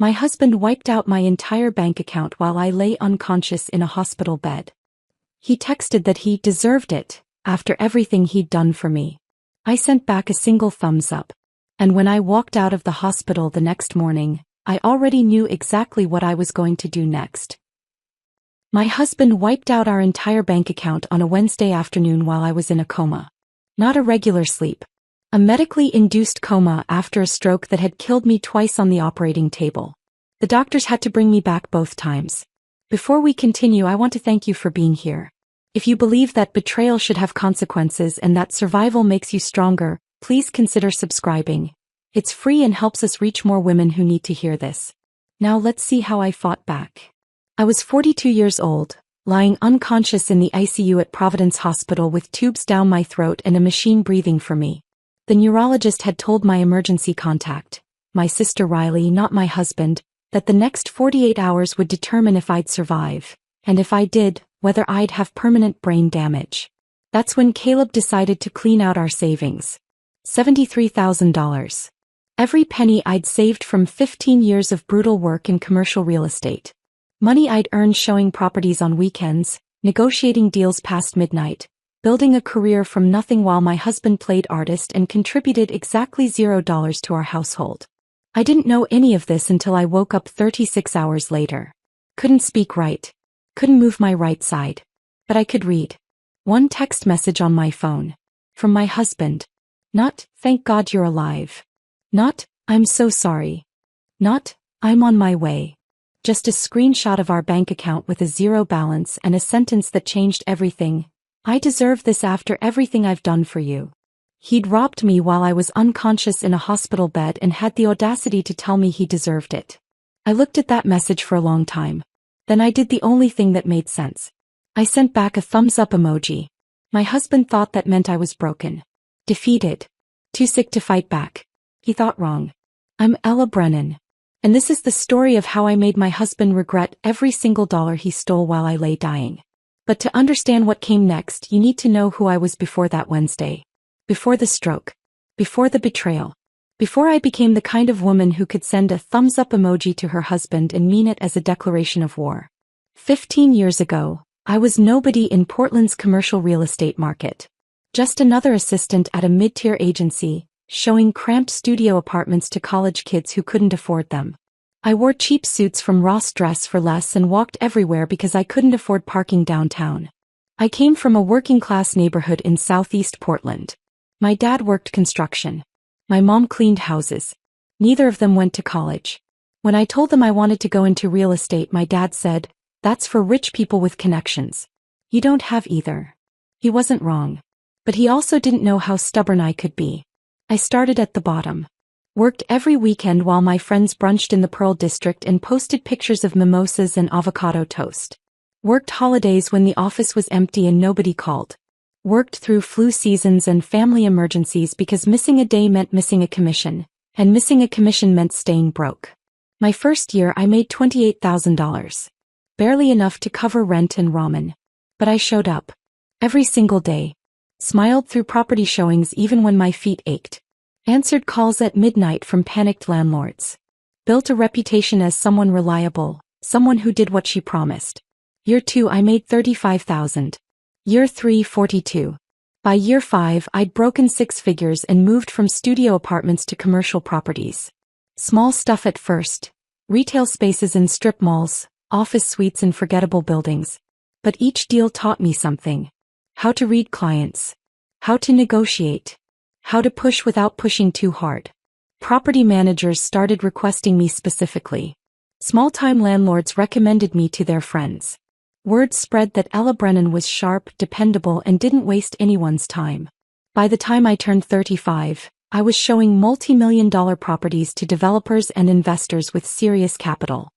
My husband wiped out my entire bank account while I lay unconscious in a hospital bed. He texted that he deserved it, after everything he'd done for me. I sent back a single thumbs up. And when I walked out of the hospital the next morning, I already knew exactly what I was going to do next. My husband wiped out our entire bank account on a Wednesday afternoon while I was in a coma. Not a regular sleep. A medically induced coma after a stroke that had killed me twice on the operating table. The doctors had to bring me back both times. Before we continue, I want to thank you for being here. If you believe that betrayal should have consequences and that survival makes you stronger, please consider subscribing. It's free and helps us reach more women who need to hear this. Now let's see how I fought back. I was 42 years old, lying unconscious in the ICU at Providence Hospital with tubes down my throat and a machine breathing for me. The neurologist had told my emergency contact, my sister Riley, not my husband, that the next 48 hours would determine if I'd survive, and if I did, whether I'd have permanent brain damage. That's when Caleb decided to clean out our savings. $73,000. Every penny I'd saved from 15 years of brutal work in commercial real estate. Money I'd earned showing properties on weekends, negotiating deals past midnight, building a career from nothing while my husband played artist and contributed exactly $0 to our household. I didn't know any of this until I woke up 36 hours later. Couldn't speak right. Couldn't move my right side. But I could read. One text message on my phone. From my husband. Not, "Thank God you're alive." Not, "I'm so sorry." Not, "I'm on my way." Just a screenshot of our bank account with a zero balance and a sentence that changed everything. "I deserve this after everything I've done for you." He'd robbed me while I was unconscious in a hospital bed and had the audacity to tell me he deserved it. I looked at that message for a long time. Then I did the only thing that made sense. I sent back a thumbs up emoji. My husband thought that meant I was broken. Defeated. Too sick to fight back. He thought wrong. I'm Ella Brennan. And this is the story of how I made my husband regret every single dollar he stole while I lay dying. But to understand what came next, you need to know who I was before that Wednesday. Before the stroke. Before the betrayal. Before I became the kind of woman who could send a thumbs up emoji to her husband and mean it as a declaration of war. 15 years ago, I was nobody in Portland's commercial real estate market. Just another assistant at a mid-tier agency, showing cramped studio apartments to college kids who couldn't afford them. I wore cheap suits from Ross Dress for less and walked everywhere because I couldn't afford parking downtown. I came from a working-class neighborhood in southeast Portland. My dad worked construction. My mom cleaned houses. Neither of them went to college. When I told them I wanted to go into real estate, my dad said, "That's for rich people with connections. You don't have either." He wasn't wrong. But he also didn't know how stubborn I could be. I started at the bottom. Worked every weekend while my friends brunched in the Pearl District and posted pictures of mimosas and avocado toast. Worked holidays when the office was empty and nobody called. Worked through flu seasons and family emergencies because missing a day meant missing a commission, and missing a commission meant staying broke. My first year I made $28,000. Barely enough to cover rent and ramen. But I showed up. Every single day. Smiled through property showings even when my feet ached. Answered calls at midnight from panicked landlords. Built a reputation as someone reliable, someone who did what she promised. Year 2 I made $35,000. Year 3 $42,000. By year 5 I'd broken 6 figures and moved from studio apartments to commercial properties. Small stuff at first. Retail spaces in strip malls, office suites in forgettable buildings. But each deal taught me something. How to read clients. How to negotiate. How to push without pushing too hard. Property managers started requesting me specifically. Small-time landlords recommended me to their friends. Word spread that Ella Brennan was sharp, dependable, and didn't waste anyone's time. By the time I turned 35, I was showing multi-million-dollar properties to developers and investors with serious capital.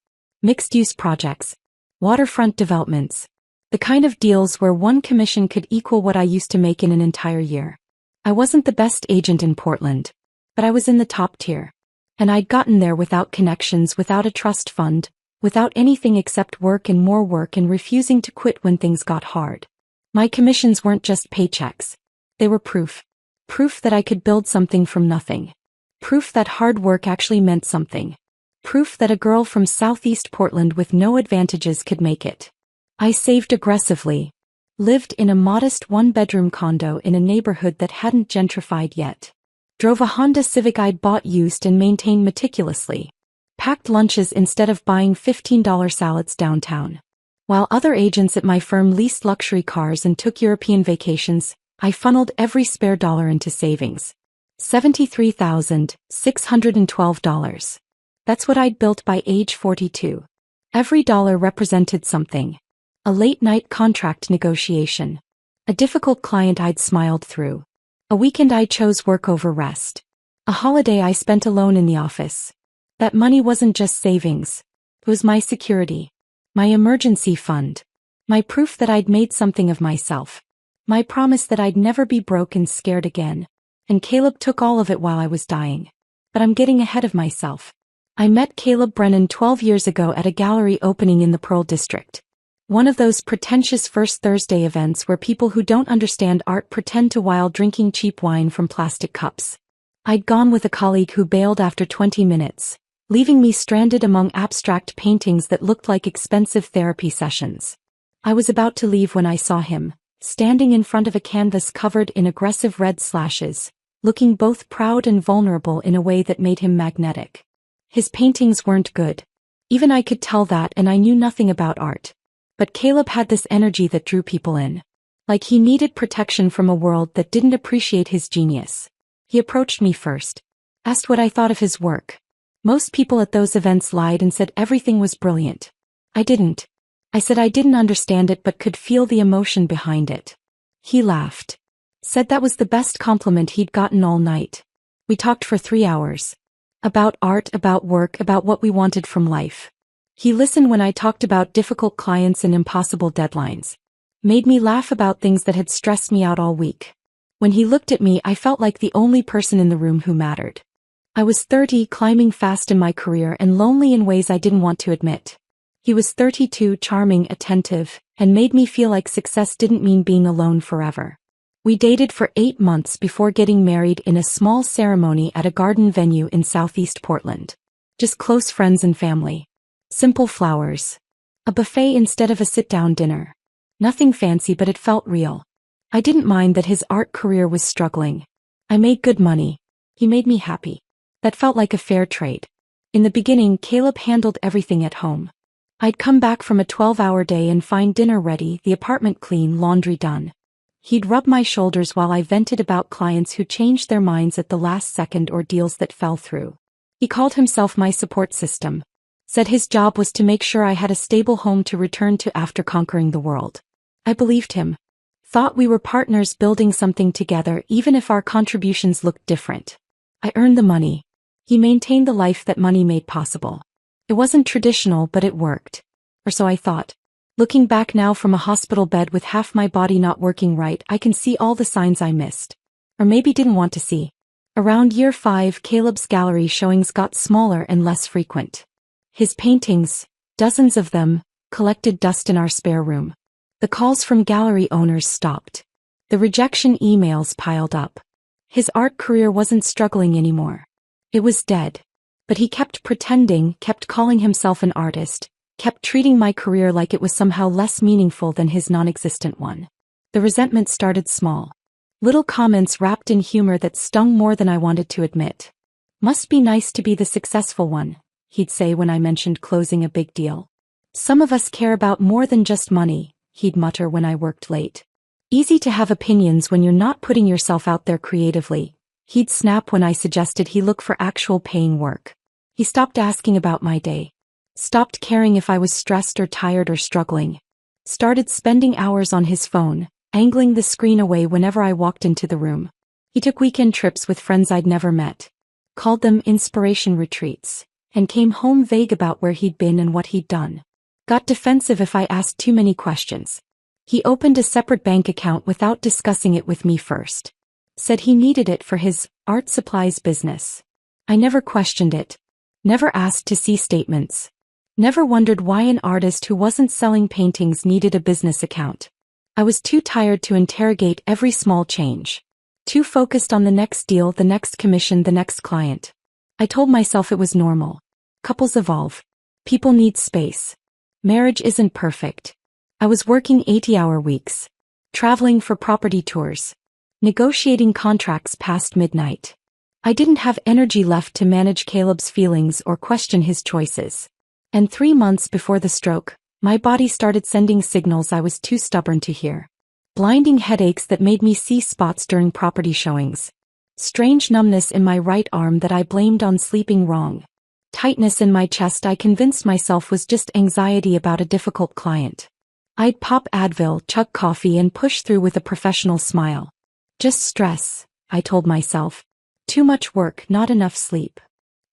Mixed-use projects. Waterfront developments. The kind of deals where one commission could equal what I used to make in an entire year. I wasn't the best agent in Portland, but I was in the top tier. And I'd gotten there without connections, without a trust fund, without anything except work and more work and refusing to quit when things got hard. My commissions weren't just paychecks. They were proof. Proof that I could build something from nothing. Proof that hard work actually meant something. Proof that a girl from Southeast Portland with no advantages could make it. I saved aggressively. Lived in a modest one-bedroom condo in a neighborhood that hadn't gentrified yet. Drove a Honda Civic I'd bought used and maintained meticulously. Packed lunches instead of buying $15 salads downtown. While other agents at my firm leased luxury cars and took European vacations, I funneled every spare dollar into savings. $73,612. That's what I'd built by age 42. Every dollar represented something. A late-night contract negotiation. A difficult client I'd smiled through. A weekend I chose work over rest. A holiday I spent alone in the office. That money wasn't just savings. It was my security. My emergency fund. My proof that I'd made something of myself. My promise that I'd never be broke and scared again. And Caleb took all of it while I was dying. But I'm getting ahead of myself. I met Caleb Brennan 12 years ago at a gallery opening in the Pearl District. One of those pretentious First Thursday events where people who don't understand art pretend to while drinking cheap wine from plastic cups. I'd gone with a colleague who bailed after 20 minutes, leaving me stranded among abstract paintings that looked like expensive therapy sessions. I was about to leave when I saw him, standing in front of a canvas covered in aggressive red slashes, looking both proud and vulnerable in a way that made him magnetic. His paintings weren't good. Even I could tell that, and I knew nothing about art. But Caleb had this energy that drew people in. Like he needed protection from a world that didn't appreciate his genius. He approached me first. Asked what I thought of his work. Most people at those events lied and said everything was brilliant. I didn't. I said I didn't understand it but could feel the emotion behind it. He laughed. Said that was the best compliment he'd gotten all night. We talked for 3 hours. About art, about work, about what we wanted from life. He listened when I talked about difficult clients and impossible deadlines. Made me laugh about things that had stressed me out all week. When he looked at me, I felt like the only person in the room who mattered. I was 30, climbing fast in my career and lonely in ways I didn't want to admit. He was 32, charming, attentive, and made me feel like success didn't mean being alone forever. We dated for 8 months before getting married in a small ceremony at a garden venue in Southeast Portland. Just close friends and family. Simple flowers. A buffet instead of a sit-down dinner. Nothing fancy, but it felt real. I didn't mind that his art career was struggling. I made good money. He made me happy. That felt like a fair trade. In the beginning, Caleb handled everything at home. I'd come back from a 12-hour day and find dinner ready, the apartment clean, laundry done. He'd rub my shoulders while I vented about clients who changed their minds at the last second or deals that fell through. He called himself my support system. Said his job was to make sure I had a stable home to return to after conquering the world. I believed him. Thought we were partners building something together even if our contributions looked different. I earned the money. He maintained the life that money made possible. It wasn't traditional, but it worked. Or so I thought. Looking back now from a hospital bed with half my body not working right, I can see all the signs I missed. Or maybe didn't want to see. Around year 5, Caleb's gallery showings got smaller and less frequent. His paintings, dozens of them, collected dust in our spare room. The calls from gallery owners stopped. The rejection emails piled up. His art career wasn't struggling anymore. It was dead. But he kept pretending, kept calling himself an artist, kept treating my career like it was somehow less meaningful than his non-existent one. The resentment started small. Little comments wrapped in humor that stung more than I wanted to admit. Must be nice to be the successful one, he'd say when I mentioned closing a big deal. Some of us care about more than just money, he'd mutter when I worked late. Easy to have opinions when you're not putting yourself out there creatively, he'd snap when I suggested he look for actual paying work. He stopped asking about my day. Stopped caring if I was stressed or tired or struggling. Started spending hours on his phone, angling the screen away whenever I walked into the room. He took weekend trips with friends I'd never met. Called them inspiration retreats. And came home vague about where he'd been and what he'd done. Got defensive if I asked too many questions. He opened a separate bank account without discussing it with me first. Said he needed it for his art supplies business. I never questioned it. Never asked to see statements. Never wondered why an artist who wasn't selling paintings needed a business account. I was too tired to interrogate every small change. Too focused on the next deal, the next commission, the next client. I told myself it was normal. Couples evolve. People need space. Marriage isn't perfect. I was working 80-hour weeks. Traveling for property tours. Negotiating contracts past midnight. I didn't have energy left to manage Caleb's feelings or question his choices. And 3 months before the stroke, my body started sending signals I was too stubborn to hear. Blinding headaches that made me see spots during property showings. Strange numbness in my right arm that I blamed on sleeping wrong. Tightness in my chest I convinced myself was just anxiety about a difficult client. I'd pop Advil, chug coffee and push through with a professional smile. Just stress, I told myself. Too much work, not enough sleep.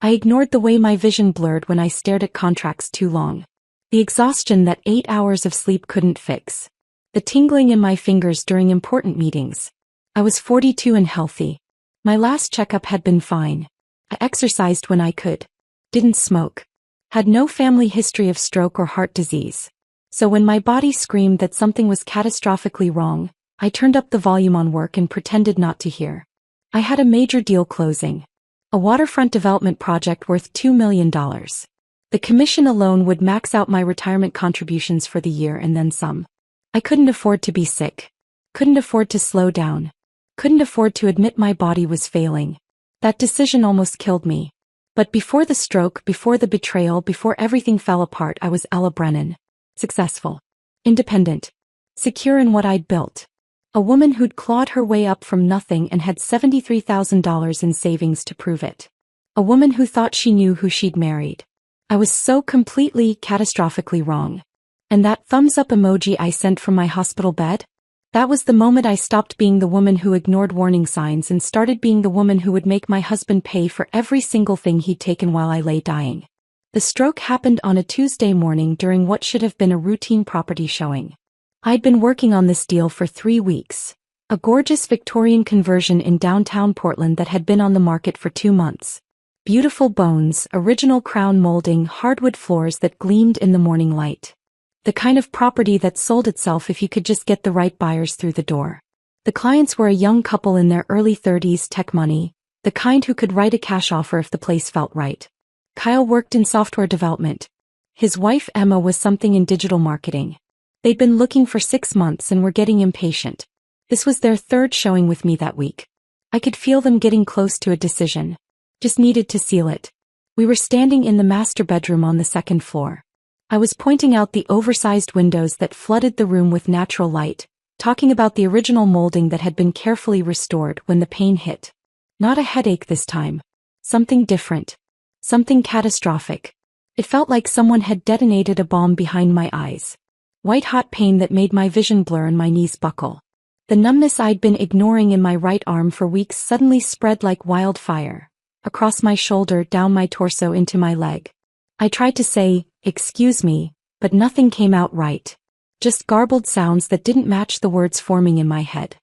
I ignored the way my vision blurred when I stared at contracts too long. The exhaustion that 8 hours of sleep couldn't fix. The tingling in my fingers during important meetings. I was 42 and healthy. My last checkup had been fine. I exercised when I could. Didn't smoke. Had no family history of stroke or heart disease. So when my body screamed that something was catastrophically wrong, I turned up the volume on work and pretended not to hear. I had a major deal closing. A waterfront development project worth $2 million. The commission alone would max out my retirement contributions for the year and then some. I couldn't afford to be sick. Couldn't afford to slow down. Couldn't afford to admit my body was failing. That decision almost killed me. But before the stroke, before the betrayal, before everything fell apart, I was Ella Brennan. Successful. Independent. Secure in what I'd built. A woman who'd clawed her way up from nothing and had $73,000 in savings to prove it. A woman who thought she knew who she'd married. I was so completely, catastrophically wrong. And that thumbs up emoji I sent from my hospital bed? That was the moment I stopped being the woman who ignored warning signs and started being the woman who would make my husband pay for every single thing he'd taken while I lay dying. The stroke happened on a Tuesday morning during what should have been a routine property showing. I'd been working on this deal for 3 weeks. A gorgeous Victorian conversion in downtown Portland that had been on the market for 2 months. Beautiful bones, original crown molding, hardwood floors that gleamed in the morning light. The kind of property that sold itself if you could just get the right buyers through the door. The clients were a young couple in their early 30s, tech money, the kind who could write a cash offer if the place felt right. Kyle worked in software development. His wife Emma was something in digital marketing. They'd been looking for 6 months and were getting impatient. This was their 3rd showing with me that week. I could feel them getting close to a decision. Just needed to seal it. We were standing in the master bedroom on the 2nd floor. I was pointing out the oversized windows that flooded the room with natural light, talking about the original molding that had been carefully restored when the pain hit. Not a headache this time. Something different. Something catastrophic. It felt like someone had detonated a bomb behind my eyes. White-hot pain that made my vision blur and my knees buckle. The numbness I'd been ignoring in my right arm for weeks suddenly spread like wildfire. Across my shoulder, down my torso, into my leg. I tried to say, "Excuse me," but nothing came out right. Just garbled sounds that didn't match the words forming in my head.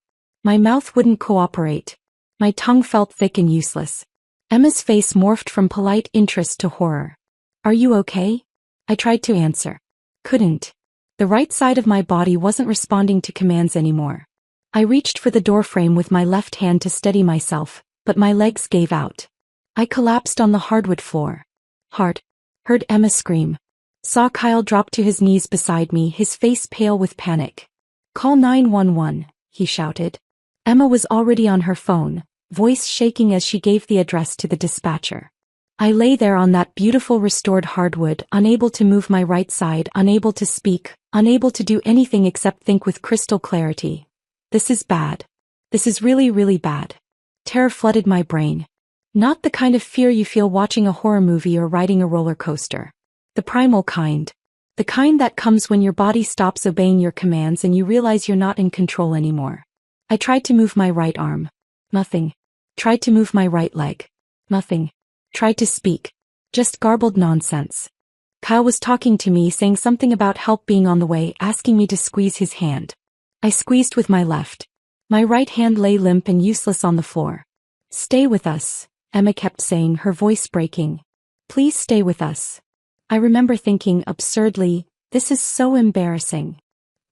My mouth wouldn't cooperate. My tongue felt thick and useless. Emma's face morphed from polite interest to horror. "Are you okay?" I tried to answer. Couldn't. The right side of my body wasn't responding to commands anymore. I reached for the doorframe with my left hand to steady myself, but my legs gave out. I collapsed on the hardwood floor. Hard. Heard Emma scream. Saw Kyle drop to his knees beside me, his face pale with panic. "Call 911, he shouted. Emma was already on her phone, voice shaking as she gave the address to the dispatcher. I lay there on that beautiful restored hardwood, unable to move my right side, unable to speak, unable to do anything except think with crystal clarity. This is bad. This is really, really bad. Terror flooded my brain. Not the kind of fear you feel watching a horror movie or riding a roller coaster. The primal kind. The kind that comes when your body stops obeying your commands and you realize you're not in control anymore. I tried to move my right arm. Nothing. Tried to move my right leg. Nothing. Tried to speak. Just garbled nonsense. Kyle was talking to me, saying something about help being on the way, asking me to squeeze his hand. I squeezed with my left. My right hand lay limp and useless on the floor. "Stay with us," Emma kept saying, her voice breaking. "Please stay with us." I remember thinking absurdly, this is so embarrassing.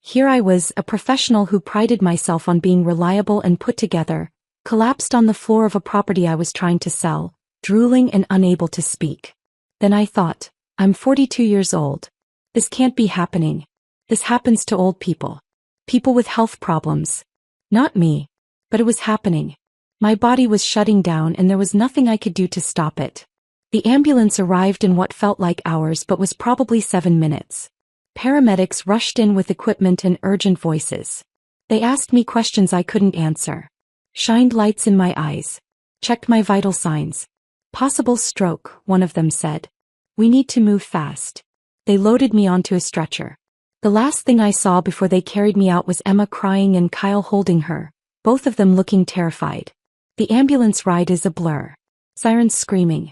Here I was, a professional who prided myself on being reliable and put together, collapsed on the floor of a property I was trying to sell, drooling and unable to speak. Then I thought, I'm 42 years old. This can't be happening. This happens to old people. People with health problems. Not me. But it was happening. My body was shutting down and there was nothing I could do to stop it. The ambulance arrived in what felt like hours but was probably 7 minutes. Paramedics rushed in with equipment and urgent voices. They asked me questions I couldn't answer. Shined lights in my eyes. Checked my vital signs. Possible stroke, one of them said. We need to move fast. They loaded me onto a stretcher. The last thing I saw before they carried me out was Emma crying and Kyle holding her, both of them looking terrified. The ambulance ride is a blur. Sirens screaming.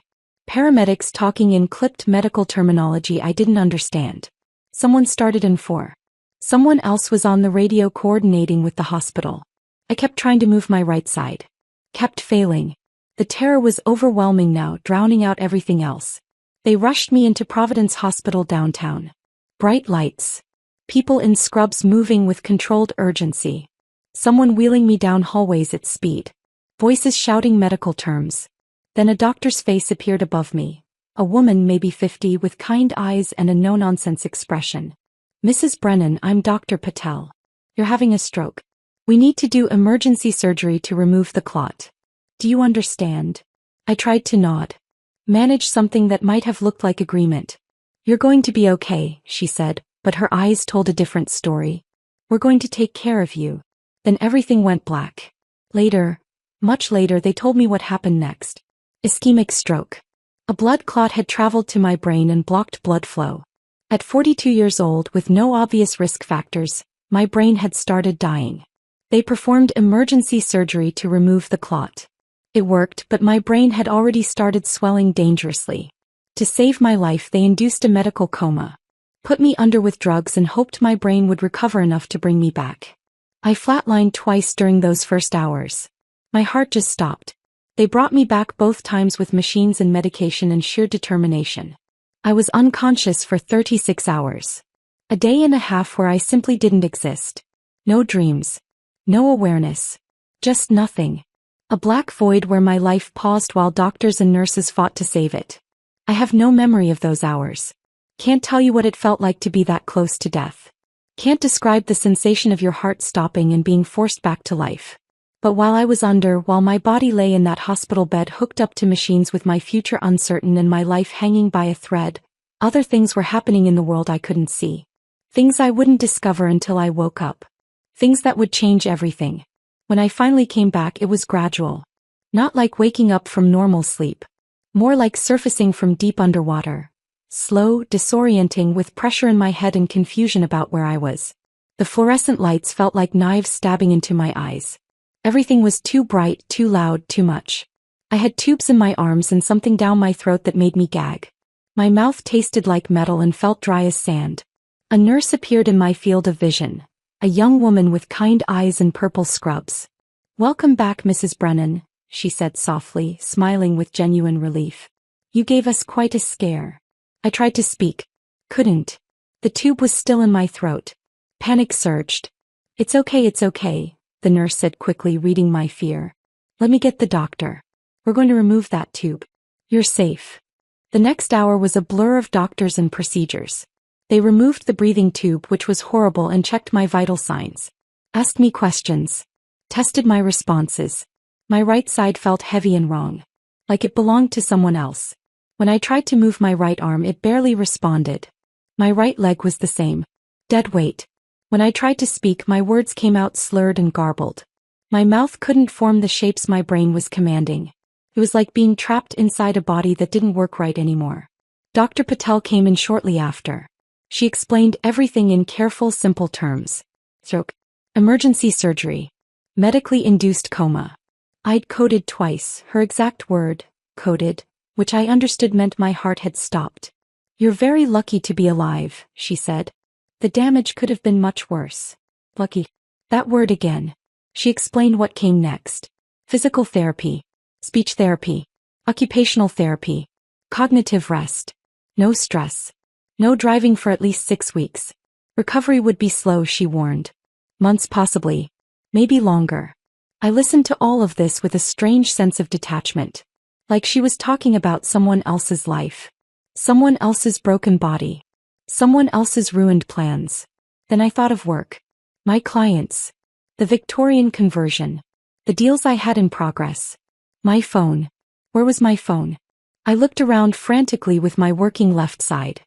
Paramedics talking in clipped medical terminology I didn't understand. Someone started in 4. Someone else was on the radio coordinating with the hospital. I kept trying to move my right side. Kept failing. The terror was overwhelming now, drowning out everything else. They rushed me into Providence Hospital downtown. Bright lights. People in scrubs moving with controlled urgency. Someone wheeling me down hallways at speed. Voices shouting medical terms. Then a doctor's face appeared above me. A woman maybe 50 with kind eyes and a no-nonsense expression. Mrs. Brennan, I'm Dr. Patel. You're having a stroke. We need to do emergency surgery to remove the clot. Do you understand? I tried to nod. Manage something that might have looked like agreement. You're going to be okay, she said, but her eyes told a different story. We're going to take care of you. Then everything went black. Later, much later, they told me what happened next. Ischemic stroke. A blood clot had traveled to my brain and blocked blood flow. At 42 years old, with no obvious risk factors, my brain had started dying. They performed emergency surgery to remove the clot. It worked, but my brain had already started swelling dangerously. To save my life, they induced a medical coma. Put me under with drugs and hoped my brain would recover enough to bring me back. I flatlined twice during those first hours. My heart just stopped. They brought me back both times with machines and medication and sheer determination. I was unconscious for 36 hours. A day and a half where I simply didn't exist. No dreams. No awareness. Just nothing. A black void where my life paused while doctors and nurses fought to save it. I have no memory of those hours. Can't tell you what it felt like to be that close to death. Can't describe the sensation of your heart stopping and being forced back to life. But while my body lay in that hospital bed hooked up to machines with my future uncertain and my life hanging by a thread, other things were happening in the world I couldn't see. Things I wouldn't discover until I woke up. Things that would change everything. When I finally came back, it was gradual. Not like waking up from normal sleep. More like surfacing from deep underwater. Slow, disorienting, with pressure in my head and confusion about where I was. The fluorescent lights felt like knives stabbing into my eyes. Everything was too bright, too loud, too much. I had tubes in my arms and something down my throat that made me gag. My mouth tasted like metal and felt dry as sand. A nurse appeared in my field of vision. A young woman with kind eyes and purple scrubs. "Welcome back, Mrs. Brennan," she said softly, smiling with genuine relief. "You gave us quite a scare." I tried to speak. Couldn't. The tube was still in my throat. Panic surged. It's okay, the nurse said quickly, reading my fear. "Let me get the doctor. We're going to remove that tube. You're safe." The next hour was a blur of doctors and procedures. They removed the breathing tube, which was horrible, and checked my vital signs. Asked me questions. Tested my responses. My right side felt heavy and wrong. Like it belonged to someone else. When I tried to move my right arm, it barely responded. My right leg was the same. Dead weight. When I tried to speak, my words came out slurred and garbled. My mouth couldn't form the shapes my brain was commanding. It was like being trapped inside a body that didn't work right anymore. Dr. Patel came in shortly after. She explained everything in careful, simple terms. Stroke. Emergency surgery. Medically induced coma. I'd coded twice, her exact word, coded, which I understood meant my heart had stopped. "You're very lucky to be alive," she said. "The damage could have been much worse." Lucky. That word again. She explained what came next. Physical therapy. Speech therapy. Occupational therapy. Cognitive rest. No stress. No driving for at least 6 weeks. Recovery would be slow, she warned. Months possibly. Maybe longer. I listened to all of this with a strange sense of detachment. Like she was talking about someone else's life. Someone else's broken body. Someone else's ruined plans. Then I thought of work. My clients. The Victorian conversion. The deals I had in progress. My phone. Where was my phone? I looked around frantically with my working left side.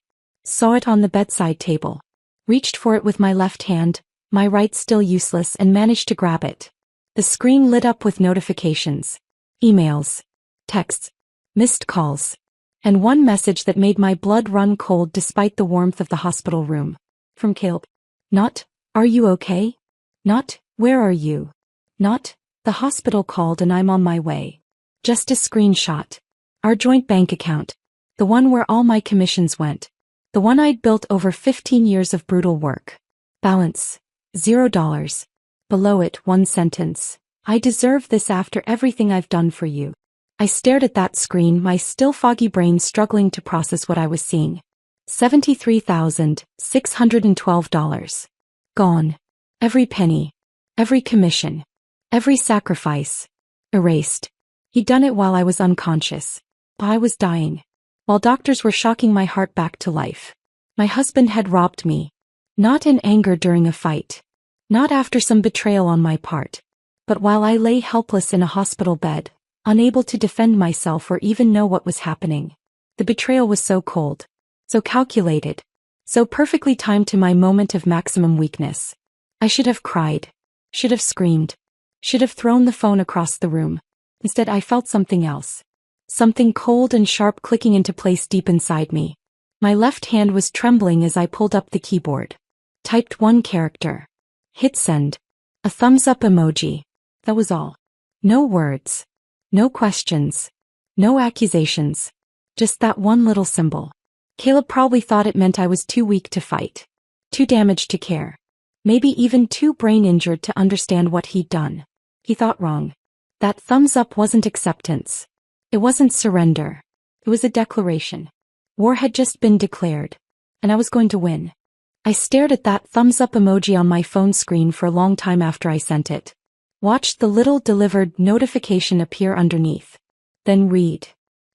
Saw it on the bedside table. Reached for it with my left hand, my right still useless, and managed to grab it. The screen lit up with notifications. Emails. Texts. Missed calls. And one message that made my blood run cold despite the warmth of the hospital room. From Caleb. Not, "Are you okay?" Not, "Where are you?" Not, "The hospital called and I'm on my way." Just a screenshot. Our joint bank account. The one where all my commissions went. The one I'd built over 15 years of brutal work. Balance. $0. Below it, one sentence. "I deserve this after everything I've done for you." I stared at that screen, my still foggy brain struggling to process what I was seeing. $73,612. Gone. Every penny. Every commission. Every sacrifice. Erased. He'd done it while I was unconscious. While I was dying. While doctors were shocking my heart back to life. My husband had robbed me. Not in anger during a fight. Not after some betrayal on my part. But while I lay helpless in a hospital bed, unable to defend myself or even know what was happening. The betrayal was so cold. So calculated. So perfectly timed to my moment of maximum weakness. I should have cried. Should have screamed. Should have thrown the phone across the room. Instead, I felt something else. Something cold and sharp clicking into place deep inside me. My left hand was trembling as I pulled up the keyboard. Typed one character. Hit send. A thumbs up emoji. That was all. No words. No questions. No accusations. Just that one little symbol. Caleb probably thought it meant I was too weak to fight. Too damaged to care. Maybe even too brain injured to understand what he'd done. He thought wrong. That thumbs up wasn't acceptance. It wasn't surrender. It was a declaration. War had just been declared. And I was going to win. I stared at that thumbs up emoji on my phone screen for a long time after I sent it. Watched the little delivered notification appear underneath. Then read.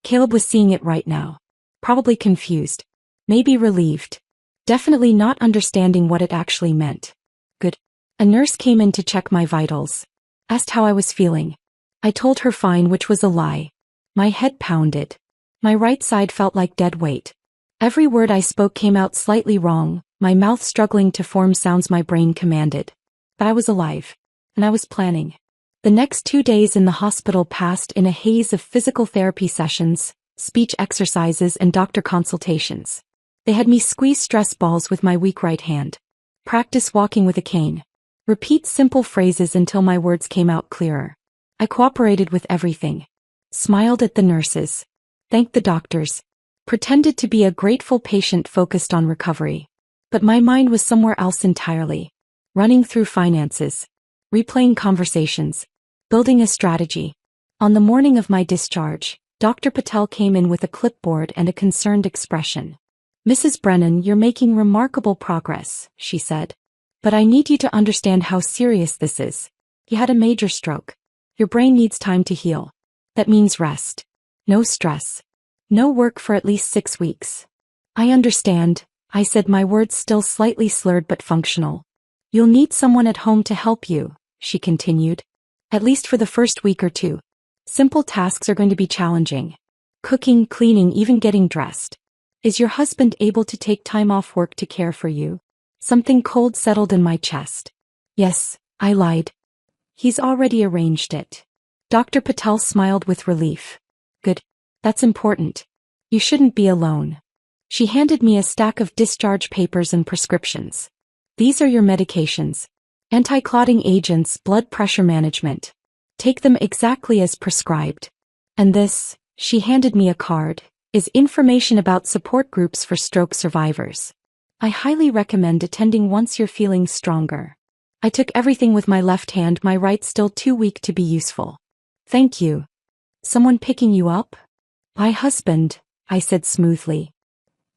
Caleb was seeing it right now. Probably confused. Maybe relieved. Definitely not understanding what it actually meant. Good. A nurse came in to check my vitals. Asked how I was feeling. I told her fine, which was a lie. My head pounded. My right side felt like dead weight. Every word I spoke came out slightly wrong, my mouth struggling to form sounds my brain commanded. But I was alive. And I was planning. The next 2 days in the hospital passed in a haze of physical therapy sessions, speech exercises, and doctor consultations. They had me squeeze stress balls with my weak right hand. Practice walking with a cane. Repeat simple phrases until my words came out clearer. I cooperated with everything. Smiled at the nurses. Thanked the doctors. Pretended to be a grateful patient focused on recovery. But my mind was somewhere else entirely. Running through finances. Replaying conversations. Building a strategy. On the morning of my discharge, Dr. Patel came in with a clipboard and a concerned expression. "Mrs. Brennan, you're making remarkable progress," she said. "But I need you to understand how serious this is. You had a major stroke. Your brain needs time to heal. That means rest. No stress. No work for at least 6 weeks." "I understand," I said, my words still slightly slurred but functional. "You'll need someone at home to help you," she continued. "At least for the first week or 2. Simple tasks are going to be challenging. Cooking, cleaning, even getting dressed. Is your husband able to take time off work to care for you?" Something cold settled in my chest. "Yes," I lied. "He's already arranged it." Dr. Patel smiled with relief. "Good. That's important. You shouldn't be alone." She handed me a stack of discharge papers and prescriptions. "These are your medications. Anti-clotting agents, blood pressure management. Take them exactly as prescribed. And this," she handed me a card, "is information about support groups for stroke survivors. I highly recommend attending once you're feeling stronger." I took everything with my left hand, my right still too weak to be useful. "Thank you. Someone picking you up?" "My husband," I said smoothly.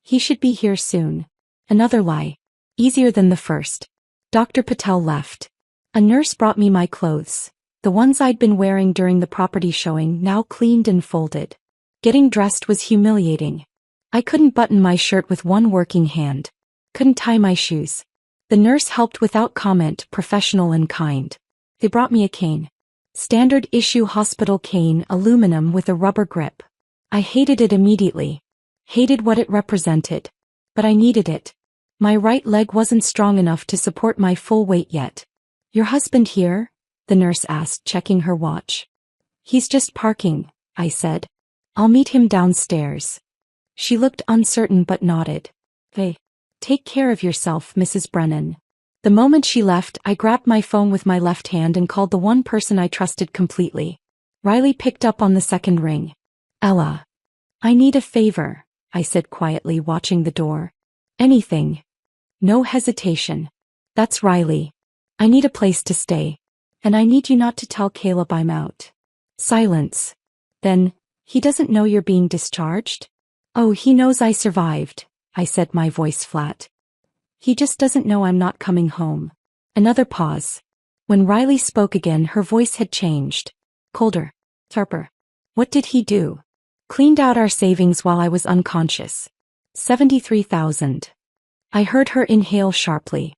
"He should be here soon." Another lie. Easier than the first. Dr. Patel left. A nurse brought me my clothes. The ones I'd been wearing during the property showing, now cleaned and folded. Getting dressed was humiliating. I couldn't button my shirt with one working hand. Couldn't tie my shoes. The nurse helped without comment, professional and kind. They brought me a cane. Standard issue hospital cane, aluminum with a rubber grip. I hated it immediately. Hated what it represented. But I needed it. My right leg wasn't strong enough to support my full weight yet. Your husband here? The nurse asked, checking her watch. He's just parking, I said. I'll meet him downstairs. She looked uncertain but nodded. Hey, take care of yourself, Mrs. Brennan. The moment she left, I grabbed my phone with my left hand and called the one person I trusted completely. Riley picked up on the second ring. Ella. I need a favor, I said quietly, watching the door. Anything. No hesitation. That's Riley. I need a place to stay. And I need you not to tell Caleb I'm out. Silence. Then, he doesn't know you're being discharged? Oh, he knows I survived, I said, my voice flat. He just doesn't know I'm not coming home. Another pause. When Riley spoke again, her voice had changed. Colder. Sharper. What did he do? Cleaned out our savings while I was unconscious. 73,000. I heard her inhale sharply.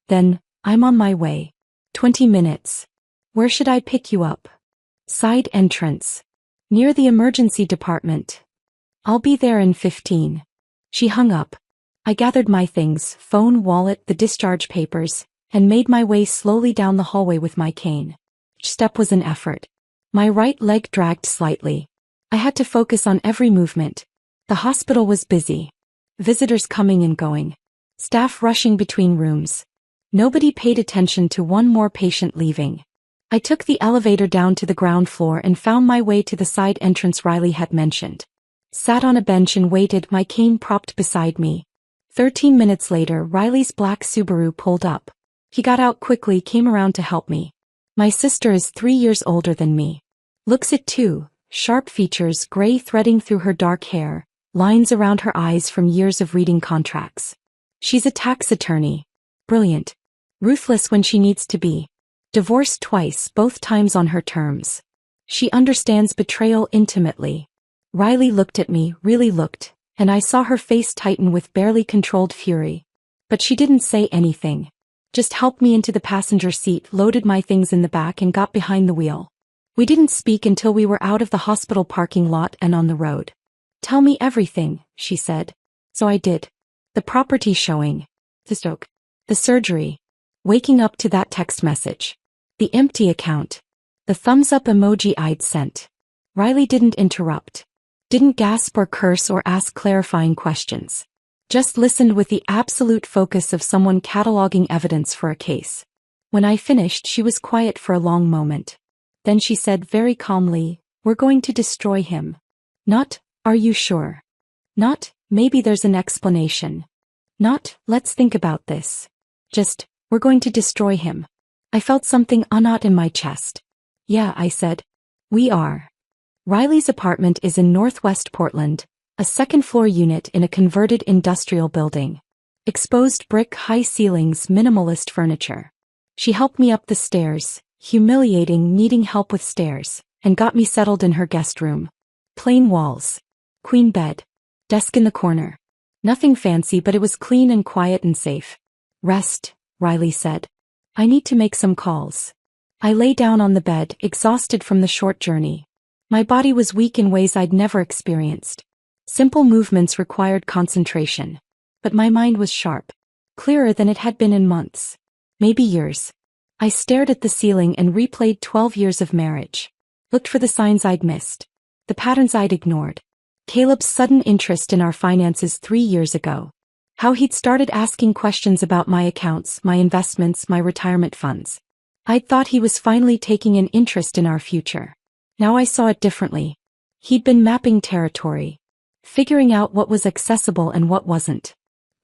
Then, I'm on my way. 20 minutes. Where should I pick you up? Side entrance. Near the emergency department. I'll be there in 15. She hung up. I gathered my things, phone, wallet, the discharge papers, and made my way slowly down the hallway with my cane. Each step was an effort. My right leg dragged slightly. I had to focus on every movement. The hospital was busy. Visitors coming and going. Staff rushing between rooms. Nobody paid attention to one more patient leaving. I took the elevator down to the ground floor and found my way to the side entrance Riley had mentioned. Sat on a bench and waited, my cane propped beside me. 13 minutes later, Riley's black Subaru pulled up. He got out quickly, came around to help me. My sister is 3 years older than me. Looks it too, sharp features, gray threading through her dark hair, lines around her eyes from years of reading contracts. She's a tax attorney. Brilliant. Ruthless when she needs to be. Divorced twice, both times on her terms. She understands betrayal intimately. Riley looked at me, really looked, and I saw her face tighten with barely controlled fury. But she didn't say anything. Just helped me into the passenger seat, loaded my things in the back and got behind the wheel. We didn't speak until we were out of the hospital parking lot and on the road. Tell me everything, she said. So I did. The property showing. The stroke. The surgery. Waking up to that text message. The empty account. The thumbs up emoji I'd sent. Riley didn't interrupt. Didn't gasp or curse or ask clarifying questions. Just listened with the absolute focus of someone cataloging evidence for a case. When I finished, she was quiet for a long moment. Then she said very calmly, "We're going to destroy him." Not, "Are you sure?" Not, "Maybe there's an explanation." Not, "Let's think about this." Just, "We're going to destroy him." I felt something unknot in my chest. "Yeah," I said. "We are." Riley's apartment is in Northwest Portland, a second-floor unit in a converted industrial building. Exposed brick, high ceilings, minimalist furniture. She helped me up the stairs, humiliating, needing help with stairs, and got me settled in her guest room. Plain walls. Queen bed. Desk in the corner. Nothing fancy, but it was clean and quiet and safe. "Rest," Riley said. "I need to make some calls." I lay down on the bed, exhausted from the short journey. My body was weak in ways I'd never experienced. Simple movements required concentration. But my mind was sharp. Clearer than it had been in months. Maybe years. I stared at the ceiling and replayed 12 years of marriage. Looked for the signs I'd missed. The patterns I'd ignored. Caleb's sudden interest in our finances 3 years ago. How he'd started asking questions about my accounts, my investments, my retirement funds. I'd thought he was finally taking an interest in our future. Now I saw it differently. He'd been mapping territory. Figuring out what was accessible and what wasn't.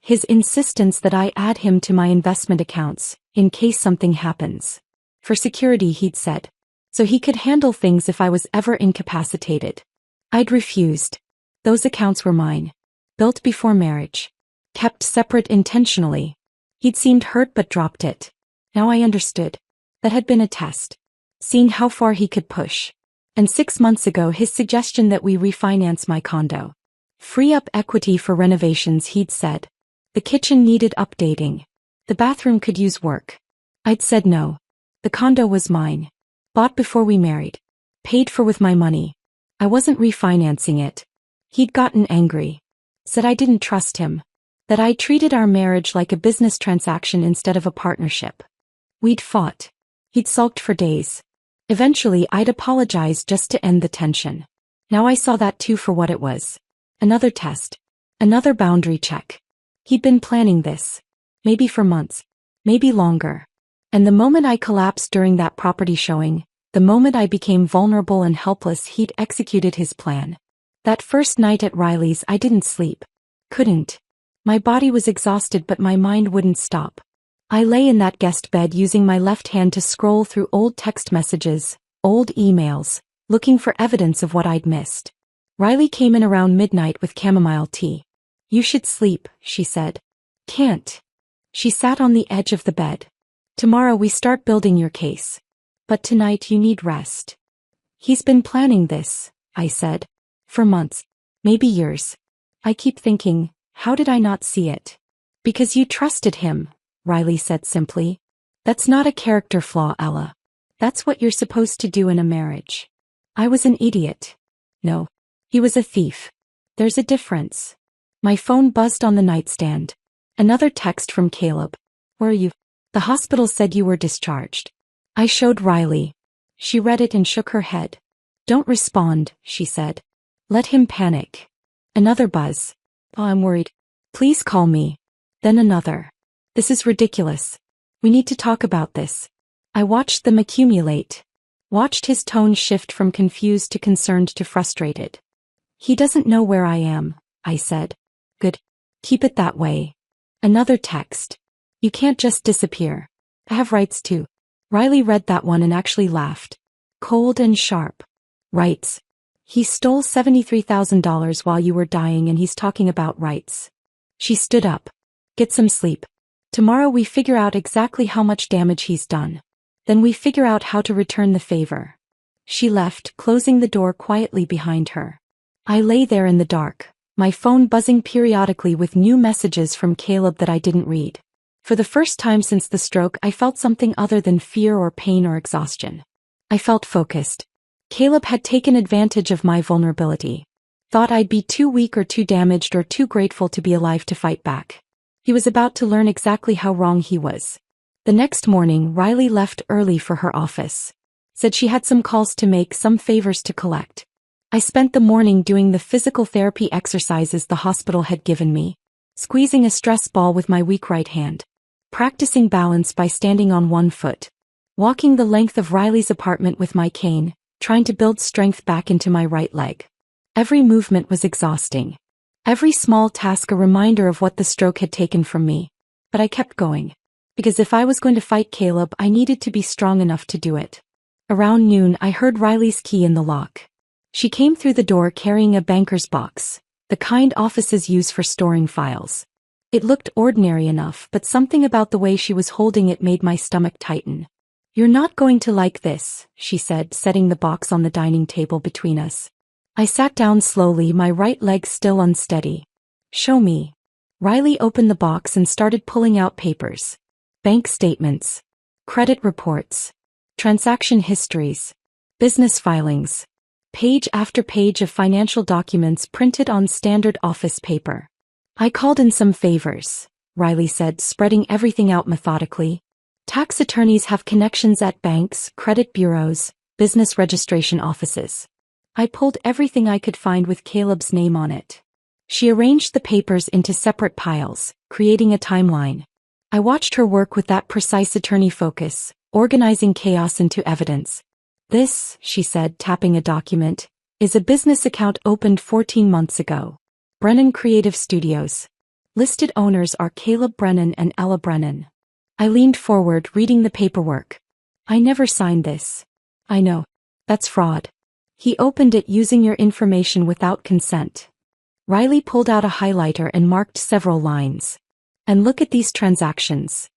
His insistence that I add him to my investment accounts, in case something happens. For security, he'd said. So he could handle things if I was ever incapacitated. I'd refused. Those accounts were mine. Built before marriage. Kept separate intentionally. He'd seemed hurt but dropped it. Now I understood. That had been a test. Seeing how far he could push. And 6 months ago his suggestion that we refinance my condo. Free up equity for renovations, he'd said. The kitchen needed updating. The bathroom could use work. I'd said no. The condo was mine. Bought before we married. Paid for with my money. I wasn't refinancing it. He'd gotten angry. Said I didn't trust him. That I treated our marriage like a business transaction instead of a partnership. We'd fought. He'd sulked for days. Eventually I'd apologized just to end the tension. Now I saw that too for what it was. Another test. Another boundary check. He'd been planning this. Maybe for months. Maybe longer. And the moment I collapsed during that property showing, the moment I became vulnerable and helpless, he'd executed his plan. That first night at Riley's I didn't sleep. Couldn't. My body was exhausted but my mind wouldn't stop. I lay in that guest bed using my left hand to scroll through old text messages, old emails, looking for evidence of what I'd missed. Riley came in around midnight with chamomile tea. You should sleep, she said. Can't. She sat on the edge of the bed. Tomorrow we start building your case. But tonight you need rest. He's been planning this, I said. For months. Maybe years. I keep thinking, how did I not see it? Because you trusted him, Riley said simply. That's not a character flaw, Ella. That's what you're supposed to do in a marriage. I was an idiot. No. He was a thief. There's a difference. My phone buzzed on the nightstand. Another text from Caleb. Where are you? The hospital said you were discharged. I showed Riley. She read it and shook her head. Don't respond, she said. Let him panic. Another buzz. Oh, I'm worried. Please call me. Then another. This is ridiculous. We need to talk about this. I watched them accumulate. Watched his tone shift from confused to concerned to frustrated. He doesn't know where I am, I said. Good. Keep it that way. Another text. You can't just disappear. I have rights too. Riley read that one and actually laughed. Cold and sharp. Rights. He stole $73,000 while you were dying and he's talking about rights. She stood up. Get some sleep. Tomorrow we figure out exactly how much damage he's done. Then we figure out how to return the favor. She left, closing the door quietly behind her. I lay there in the dark, my phone buzzing periodically with new messages from Caleb that I didn't read. For the first time since the stroke, I felt something other than fear or pain or exhaustion. I felt focused. Caleb had taken advantage of my vulnerability. Thought I'd be too weak or too damaged or too grateful to be alive to fight back. He was about to learn exactly how wrong he was. The next morning, Riley left early for her office. Said she had some calls to make, some favors to collect. I spent the morning doing the physical therapy exercises the hospital had given me. Squeezing a stress ball with my weak right hand. Practicing balance by standing on one foot. Walking the length of Riley's apartment with my cane, trying to build strength back into my right leg. Every movement was exhausting. Every small task a reminder of what the stroke had taken from me. But I kept going. Because if I was going to fight Caleb, I needed to be strong enough to do it. Around noon, I heard Riley's key in the lock. She came through the door carrying a banker's box, the kind offices use for storing files. It looked ordinary enough, but something about the way she was holding it made my stomach tighten. You're not going to like this, she said, setting the box on the dining table between us. I sat down slowly, my right leg still unsteady. Show me. Riley opened the box and started pulling out papers. Bank statements. Credit reports. Transaction histories. Business filings. Page after page of financial documents printed on standard office paper. I called in some favors, Riley said, spreading everything out methodically. Tax attorneys have connections at banks, credit bureaus, business registration offices. I pulled everything I could find with Caleb's name on it. She arranged the papers into separate piles, creating a timeline. I watched her work with that precise attorney focus, organizing chaos into evidence. This, she said, tapping a document, is a business account opened 14 months ago. Brennan Creative Studios. Listed owners are Caleb Brennan and Ella Brennan. I leaned forward, reading the paperwork. I never signed this. I know. That's fraud. He opened it using your information without consent. Riley pulled out a highlighter and marked several lines. And look at these transactions.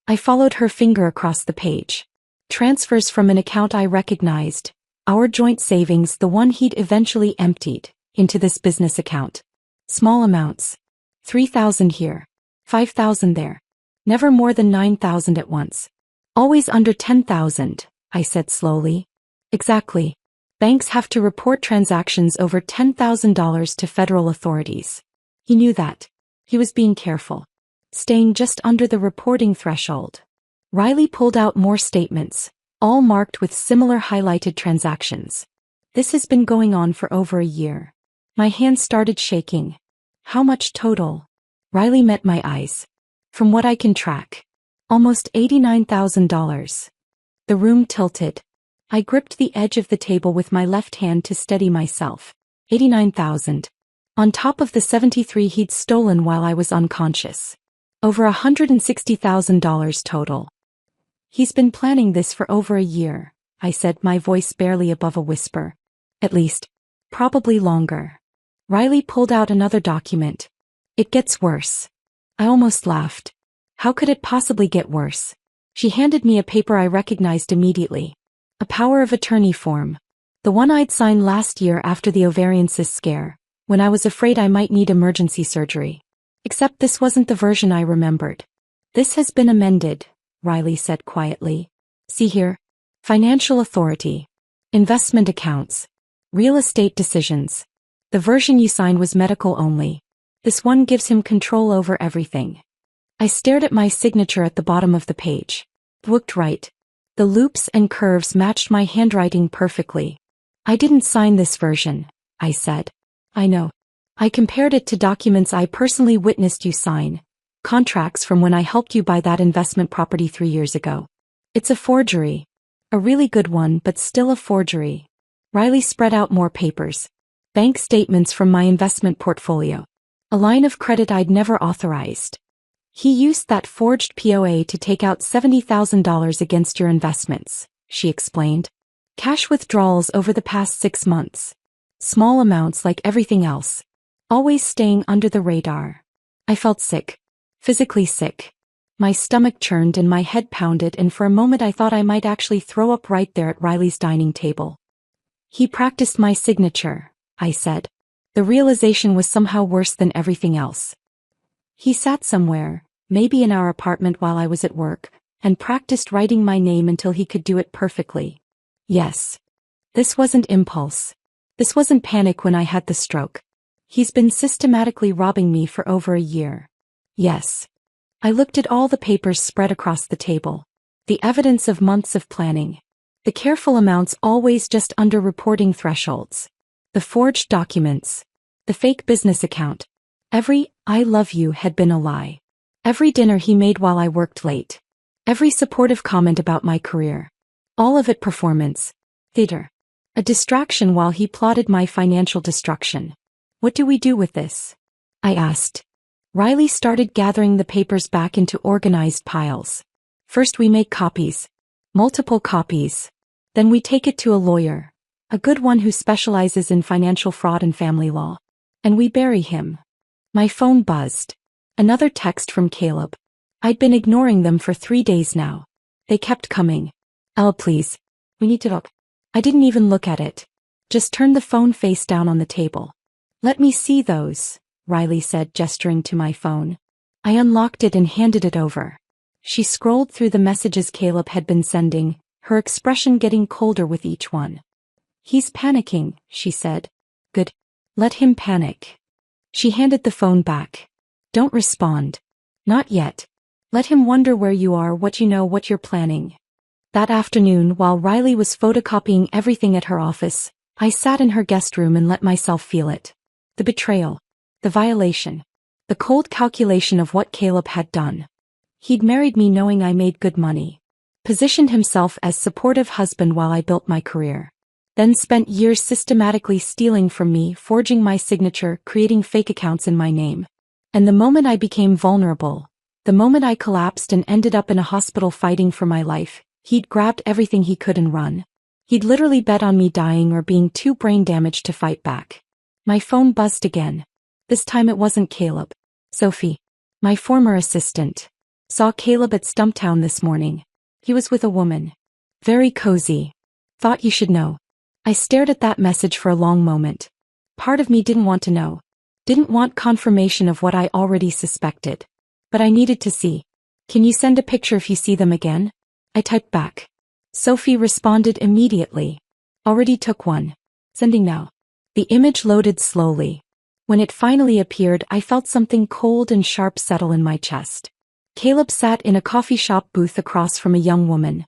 I followed her finger across the page. Transfers from an account I recognized, our joint savings, the one he'd eventually emptied, into this business account. Small amounts. 3,000 here. 5,000 there. Never more than 9,000 at once. Always under 10,000, I said slowly. Exactly. Banks have to report transactions over $10,000 to federal authorities. He knew that. He was being careful. Staying just under the reporting threshold. Riley pulled out more statements, all marked with similar highlighted transactions. This has been going on for over a year. My hands started shaking. How much total? Riley met my eyes. From what I can track. Almost $89,000. The room tilted. I gripped the edge of the table with my left hand to steady myself. 89,000. On top of the 73 he'd stolen while I was unconscious. Over $160,000 total. He's been planning this for over a year, I said, my voice barely above a whisper. At least. Probably longer. Riley pulled out another document. It gets worse. I almost laughed. How could it possibly get worse? She handed me a paper I recognized immediately. A power of attorney form. The one I'd signed last year after the ovarian cyst scare, when I was afraid I might need emergency surgery. Except this wasn't the version I remembered. This has been amended, Riley said quietly. See here. Financial authority. Investment accounts. Real estate decisions. The version you signed was medical only. This one gives him control over everything. I stared at my signature at the bottom of the page. It looked right. The loops and curves matched my handwriting perfectly. I didn't sign this version, I said. I know. I compared it to documents I personally witnessed you sign. Contracts from when I helped you buy that investment property 3 years ago. It's a forgery. A really good one, but still a forgery. Riley spread out more papers. Bank statements from my investment portfolio. A line of credit I'd never authorized. He used that forged POA to take out $70,000 against your investments, she explained. Cash withdrawals over the past 6 months. Small amounts like everything else. Always staying under the radar. I felt sick. Physically sick. My stomach churned and my head pounded, and for a moment I thought I might actually throw up right there at Riley's dining table. He practiced my signature, I said. The realization was somehow worse than everything else. He sat somewhere, maybe in our apartment while I was at work, and practiced writing my name until he could do it perfectly. Yes. This wasn't impulse. This wasn't panic when I had the stroke. He's been systematically robbing me for over a year. Yes. I looked at all the papers spread across the table. The evidence of months of planning. The careful amounts always just under reporting thresholds. The forged documents. The fake business account. Every "I love you" had been a lie. Every dinner he made while I worked late. Every supportive comment about my career. All of it performance. Theater. A distraction while he plotted my financial destruction. What do we do with this? I asked. Riley started gathering the papers back into organized piles. First we make copies. Multiple copies. Then we take it to a lawyer. A good one who specializes in financial fraud and family law. And we bury him. My phone buzzed. Another text from Caleb. I'd been ignoring them for 3 days now. They kept coming. "Elle, please. We need to talk." I didn't even look at it. Just turned the phone face down on the table. "Let me see those," Riley said, gesturing to my phone. I unlocked it and handed it over. She scrolled through the messages Caleb had been sending, her expression getting colder with each one. "He's panicking," she said. "Good. Let him panic." She handed the phone back. "Don't respond. Not yet. Let him wonder where you are, what you know, what you're planning." That afternoon, while Riley was photocopying everything at her office, I sat in her guest room and let myself feel it. The betrayal. The violation. The cold calculation of what Caleb had done. He'd married me knowing I made good money. Positioned himself as supportive husband while I built my career. Then spent years systematically stealing from me, forging my signature, creating fake accounts in my name. And the moment I became vulnerable, the moment I collapsed and ended up in a hospital fighting for my life, he'd grabbed everything he could and run. He'd literally bet on me dying or being too brain damaged to fight back. My phone buzzed again. This time it wasn't Caleb. Sophie. My former assistant. Saw Caleb at Stumptown this morning. He was with a woman. Very cozy. Thought you should know. I stared at that message for a long moment. Part of me didn't want to know. Didn't want confirmation of what I already suspected. But I needed to see. Can you send a picture if you see them again? I typed back. Sophie responded immediately. Already took one. Sending now. The image loaded slowly. When it finally appeared, I felt something cold and sharp settle in my chest. Caleb sat in a coffee shop booth across from a young woman.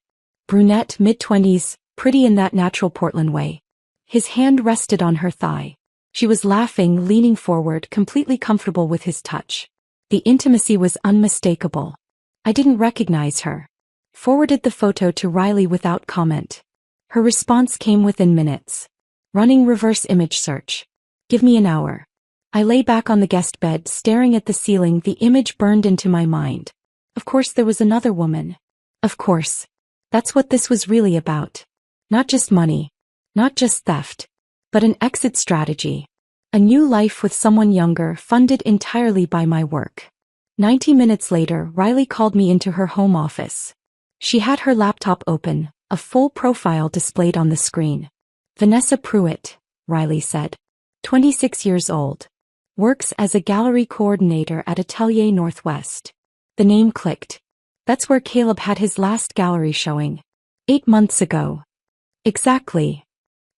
Brunette, mid-20s, pretty in that natural Portland way. His hand rested on her thigh. She was laughing, leaning forward, completely comfortable with his touch. The intimacy was unmistakable. I didn't recognize her. Forwarded the photo to Riley without comment. Her response came within minutes. Running reverse image search. Give me an hour. I lay back on the guest bed, staring at the ceiling. The image burned into my mind. Of course there was another woman. Of course. That's what this was really about. Not just money. Not just theft. But an exit strategy. A new life with someone younger, funded entirely by my work. 90 minutes later, Riley called me into her home office. She had her laptop open, a full profile displayed on the screen. Vanessa Pruitt, Riley said. 26 years old. Works as a gallery coordinator at Atelier Northwest. The name clicked. That's where Caleb had his last gallery showing. 8 months ago. Exactly.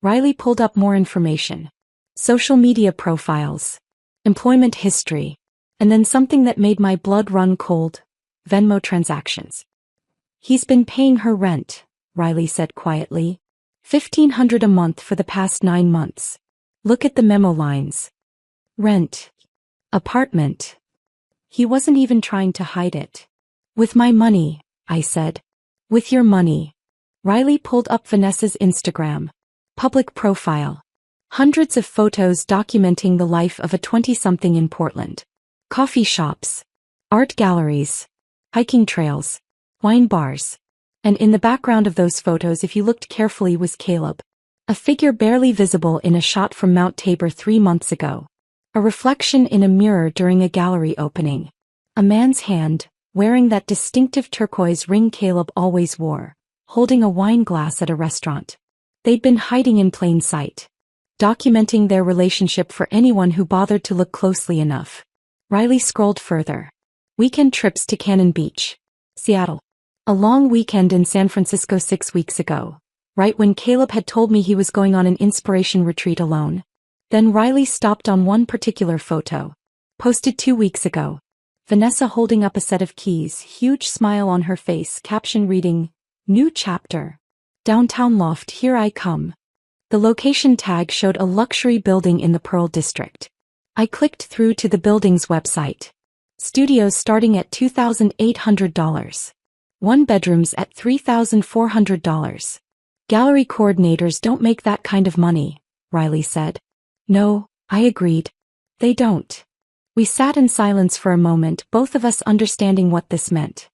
Riley pulled up more information. Social media profiles. Employment history. And then something that made my blood run cold. Venmo transactions. He's been paying her rent, Riley said quietly. $1,500 a month for the past 9 months. Look at the memo lines. Rent. Apartment. He wasn't even trying to hide it. With my money, I said. With your money. Riley pulled up Vanessa's Instagram. Public profile. Hundreds of photos documenting the life of a 20-something in Portland. Coffee shops. Art galleries. Hiking trails. Wine bars. And in the background of those photos, if you looked carefully, was Caleb. A figure barely visible in a shot from Mount Tabor 3 months ago. A reflection in a mirror during a gallery opening. A man's hand, wearing that distinctive turquoise ring Caleb always wore, holding a wine glass at a restaurant. They'd been hiding in plain sight. Documenting their relationship for anyone who bothered to look closely enough. Riley scrolled further. Weekend trips to Cannon Beach. Seattle. A long weekend in San Francisco 6 weeks ago. Right when Caleb had told me he was going on an inspiration retreat alone. Then Riley stopped on one particular photo. Posted 2 weeks ago. Vanessa holding up a set of keys, huge smile on her face, caption reading, New chapter. Downtown loft, here I come. The location tag showed a luxury building in the Pearl District. I clicked through to the building's website. Studios starting at $2,800. 1 bedrooms at $3,400. Gallery coordinators don't make that kind of money, Riley said. No, I agreed. They don't. We sat in silence for a moment, both of us understanding what this meant.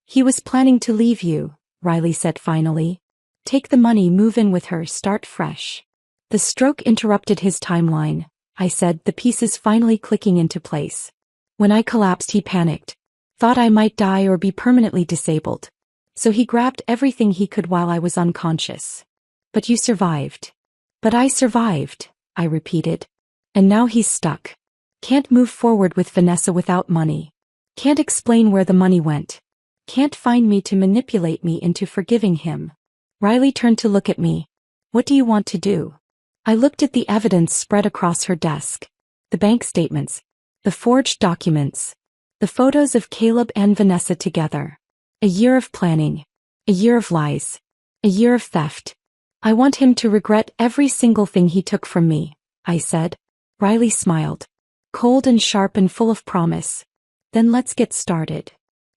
He was planning to leave you, Riley said finally. Take the money, move in with her, start fresh. The stroke interrupted his timeline, I said, the pieces finally clicking into place. When I collapsed, he panicked. Thought I might die or be permanently disabled. So he grabbed everything he could while I was unconscious. But you survived. But I survived, I repeated. And now he's stuck. Can't move forward with Vanessa without money. Can't explain where the money went. Can't find me to manipulate me into forgiving him. Riley turned to look at me. What do you want to do? I looked at the evidence spread across her desk. The bank statements. The forged documents. The photos of Caleb and Vanessa together. A year of planning. A year of lies. A year of theft. I want him to regret every single thing he took from me, I said. Riley smiled. Cold and sharp and full of promise. Then let's get started.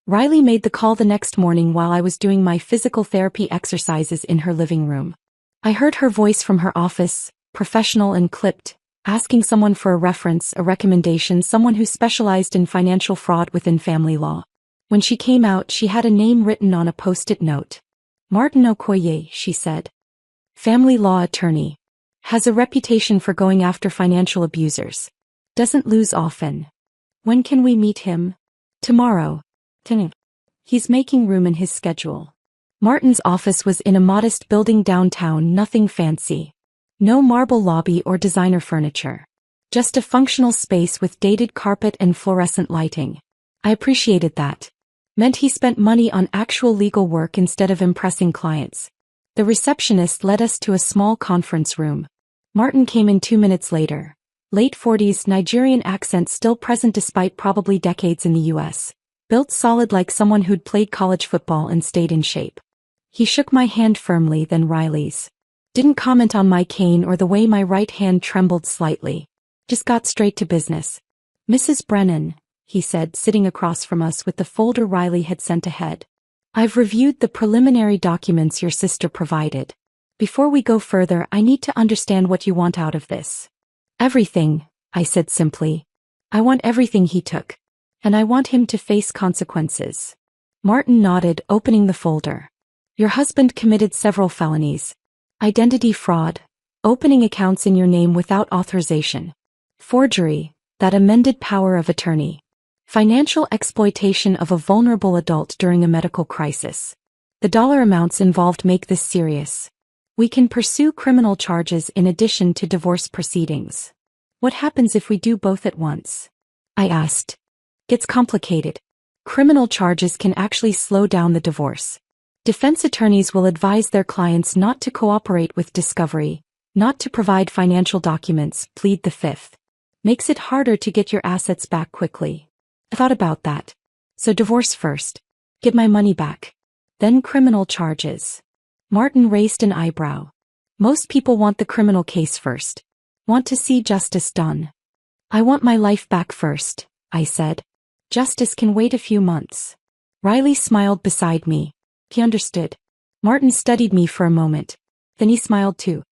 Riley made the call the next morning while I was doing my physical therapy exercises in her living room. I heard her voice from her office, professional and clipped, asking someone for a reference, a recommendation, someone who specialized in financial fraud within family law. When she came out, she had a name written on a post-it note. Martin Okoye, she said. Family law attorney. Has a reputation for going after financial abusers. Doesn't lose often. When can we meet him? Tomorrow. He's making room in his schedule. Martin's office was in a modest building downtown, nothing fancy. No marble lobby or designer furniture. Just a functional space with dated carpet and fluorescent lighting. I appreciated that. Meant he spent money on actual legal work instead of impressing clients. The receptionist led us to a small conference room. Martin came in 2 minutes later. Late 40s, Nigerian accent still present despite probably decades in the US. Built solid like someone who'd played college football and stayed in shape. He shook my hand firmly, then Riley's. Didn't comment on my cane or the way my right hand trembled slightly. Just got straight to business. Mrs. Brennan, he said, sitting across from us with the folder Riley had sent ahead. I've reviewed the preliminary documents your sister provided. Before we go further, I need to understand what you want out of this. Everything, I said simply. I want everything he took. And I want him to face consequences. Martin nodded, opening the folder. Your husband committed several felonies. Identity fraud. Opening accounts in your name without authorization. Forgery, that amended power of attorney. Financial exploitation of a vulnerable adult during a medical crisis. The dollar amounts involved make this serious. We can pursue criminal charges in addition to divorce proceedings. What happens if we do both at once? I asked. Gets complicated. Criminal charges can actually slow down the divorce. Defense attorneys will advise their clients not to cooperate with discovery, not to provide financial documents, plead the fifth. Makes it harder to get your assets back quickly. I thought about that. So divorce first. Get my money back. Then criminal charges. Martin raised an eyebrow. Most people want the criminal case first. Want to see justice done. I want my life back first, I said. Justice can wait a few months. Riley smiled beside me. He understood. Martin studied me for a moment. Then he smiled too.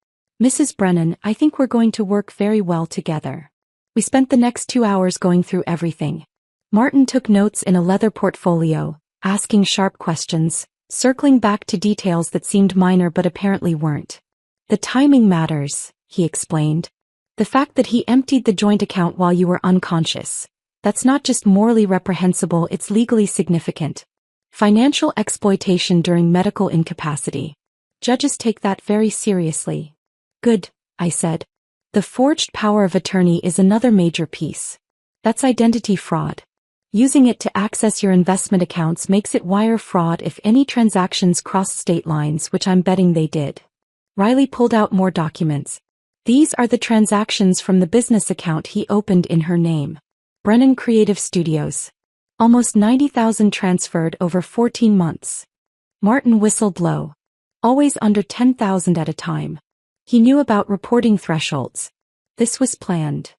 Mrs. Brennan, I think we're going to work very well together. We spent the next 2 hours going through everything. Martin took notes in a leather portfolio, asking sharp questions, circling back to details that seemed minor but apparently weren't. The timing matters, he explained. The fact that he emptied the joint account while you were unconscious. That's not just morally reprehensible, it's legally significant. Financial exploitation during medical incapacity. Judges take that very seriously. Good, I said. The forged power of attorney is another major piece. That's identity fraud. Using it to access your investment accounts makes it wire fraud if any transactions cross state lines, which I'm betting they did. Riley pulled out more documents. These are the transactions from the business account he opened in her name. Brennan Creative Studios. Almost 90,000 transferred over 14 months. Martin whistled low. Always under 10,000 at a time. He knew about reporting thresholds. This was planned.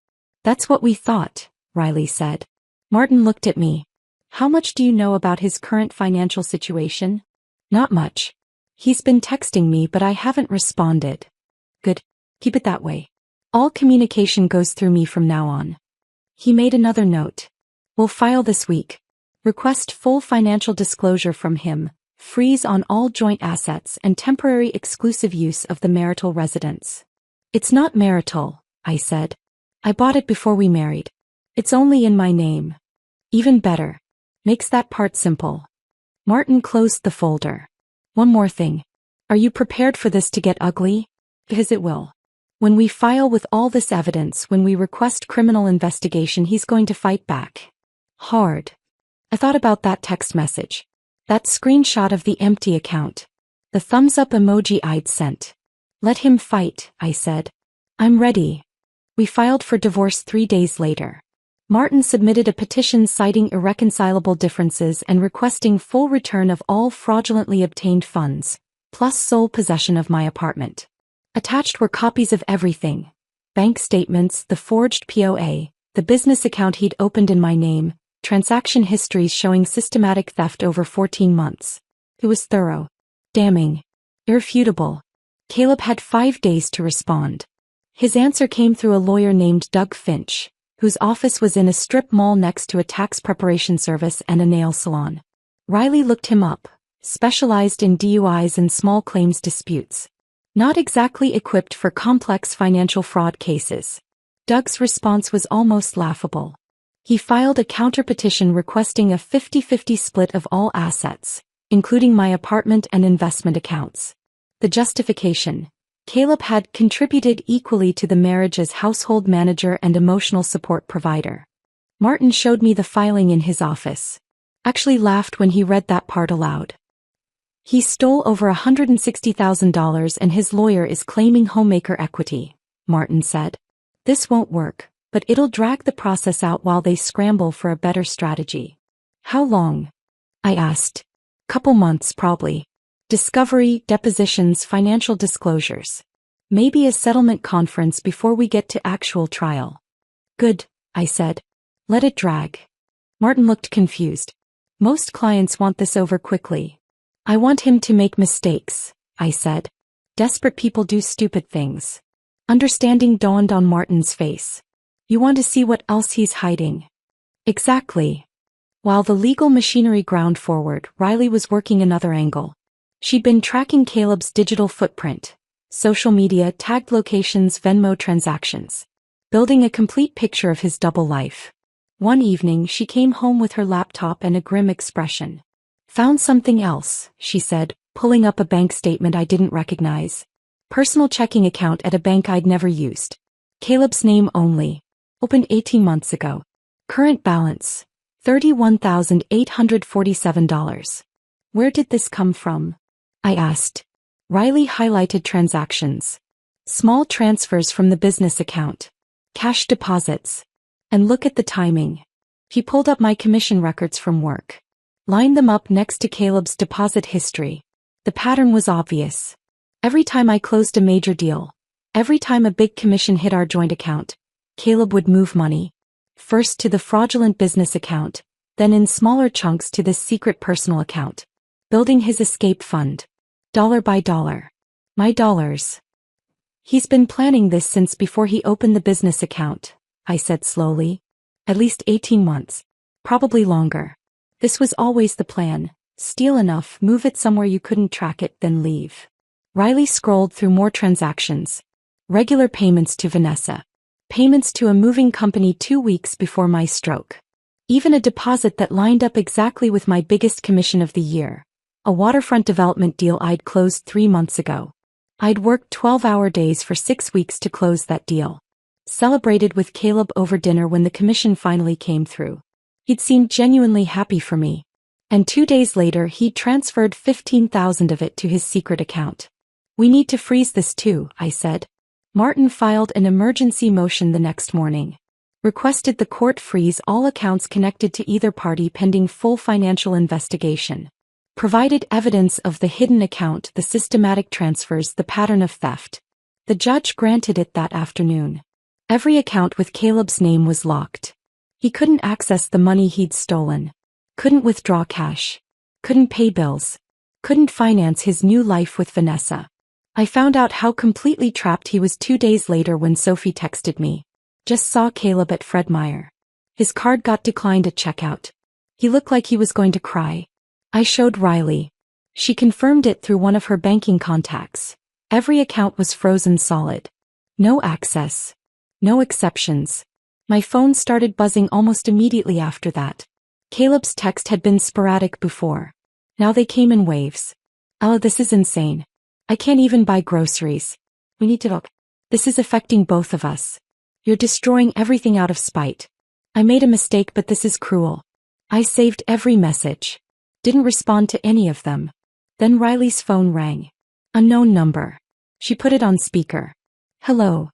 That's what we thought, Riley said. Martin looked at me. How much do you know about his current financial situation? Not much. He's been texting me but I haven't responded. Good. Keep it that way. All communication goes through me from now on. He made another note. We'll file this week. Request full financial disclosure from him, freeze on all joint assets and temporary exclusive use of the marital residence. It's not marital, I said. I bought it before we married. It's only in my name. Even better. Makes that part simple. Martin closed the folder. One more thing. Are you prepared for this to get ugly? Because it will. When we file with all this evidence, when we request criminal investigation, he's going to fight back. Hard. I thought about that text message. That screenshot of the empty account. The thumbs up emoji I'd sent. Let him fight, I said. I'm ready. We filed for divorce 3 days later. Martin submitted a petition citing irreconcilable differences and requesting full return of all fraudulently obtained funds, plus sole possession of my apartment. Attached were copies of everything. Bank statements, the forged POA, the business account he'd opened in my name, transaction histories showing systematic theft over 14 months. It was thorough. Damning. Irrefutable. Caleb had 5 days to respond. His answer came through a lawyer named Doug Finch, whose office was in a strip mall next to a tax preparation service and a nail salon. Riley looked him up, specialized in DUIs and small claims disputes. Not exactly equipped for complex financial fraud cases. Doug's response was almost laughable. He filed a counterpetition requesting a 50-50 split of all assets, including my apartment and investment accounts. The justification: Caleb had contributed equally to the marriage as household manager and emotional support provider. Martin showed me the filing in his office. Actually laughed when he read that part aloud. He stole over $160,000 and his lawyer is claiming homemaker equity, Martin said. This won't work, but it'll drag the process out while they scramble for a better strategy. How long? I asked. Couple months probably. Discovery, depositions, financial disclosures. Maybe a settlement conference before we get to actual trial. Good, I said. Let it drag. Martin looked confused. Most clients want this over quickly. I want him to make mistakes, I said. Desperate people do stupid things. Understanding dawned on Martin's face. You want to see what else he's hiding. Exactly. While the legal machinery ground forward, Riley was working another angle. She'd been tracking Caleb's digital footprint, social media, tagged locations, Venmo transactions, building a complete picture of his double life. One evening she came home with her laptop and a grim expression. Found something else, she said, pulling up a bank statement I didn't recognize. Personal checking account at a bank I'd never used. Caleb's name only. Opened 18 months ago. Current balance, $31,847. Where did this come from? I asked. Riley highlighted transactions. Small transfers from the business account. Cash deposits. And look at the timing. He pulled up my commission records from work. Lined them up next to Caleb's deposit history. The pattern was obvious. Every time I closed a major deal, every time a big commission hit our joint account, Caleb would move money. First to the fraudulent business account, then in smaller chunks to this secret personal account. Building his escape fund. Dollar by dollar. My dollars. He's been planning this since before he opened the business account, I said slowly. At least 18 months. Probably longer. This was always the plan. Steal enough, move it somewhere you couldn't track it, then leave. Riley scrolled through more transactions. Regular payments to Vanessa. Payments to a moving company 2 weeks before my stroke. Even a deposit that lined up exactly with my biggest commission of the year. A waterfront development deal I'd closed 3 months ago. I'd worked 12-hour days for 6 weeks to close that deal. Celebrated with Caleb over dinner when the commission finally came through. He'd seemed genuinely happy for me. And 2 days later he'd transferred $15,000 of it to his secret account. We need to freeze this too, I said. Martin filed an emergency motion the next morning. Requested the court freeze all accounts connected to either party pending full financial investigation. Provided evidence of the hidden account, the systematic transfers, the pattern of theft. The judge granted it that afternoon. Every account with Caleb's name was locked. He couldn't access the money he'd stolen. Couldn't withdraw cash. Couldn't pay bills. Couldn't finance his new life with Vanessa. I found out how completely trapped he was 2 days later when Sophie texted me. Just saw Caleb at Fred Meyer. His card got declined at checkout. He looked like he was going to cry. I showed Riley. She confirmed it through one of her banking contacts. Every account was frozen solid. No access. No exceptions. My phone started buzzing almost immediately after that. Caleb's text had been sporadic before. Now they came in waves. Oh, this is insane. I can't even buy groceries. We need to look. This is affecting both of us. You're destroying everything out of spite. I made a mistake, but this is cruel. I saved every message. Didn't respond to any of them. Then Riley's phone rang. Unknown number. She put it on speaker. Hello.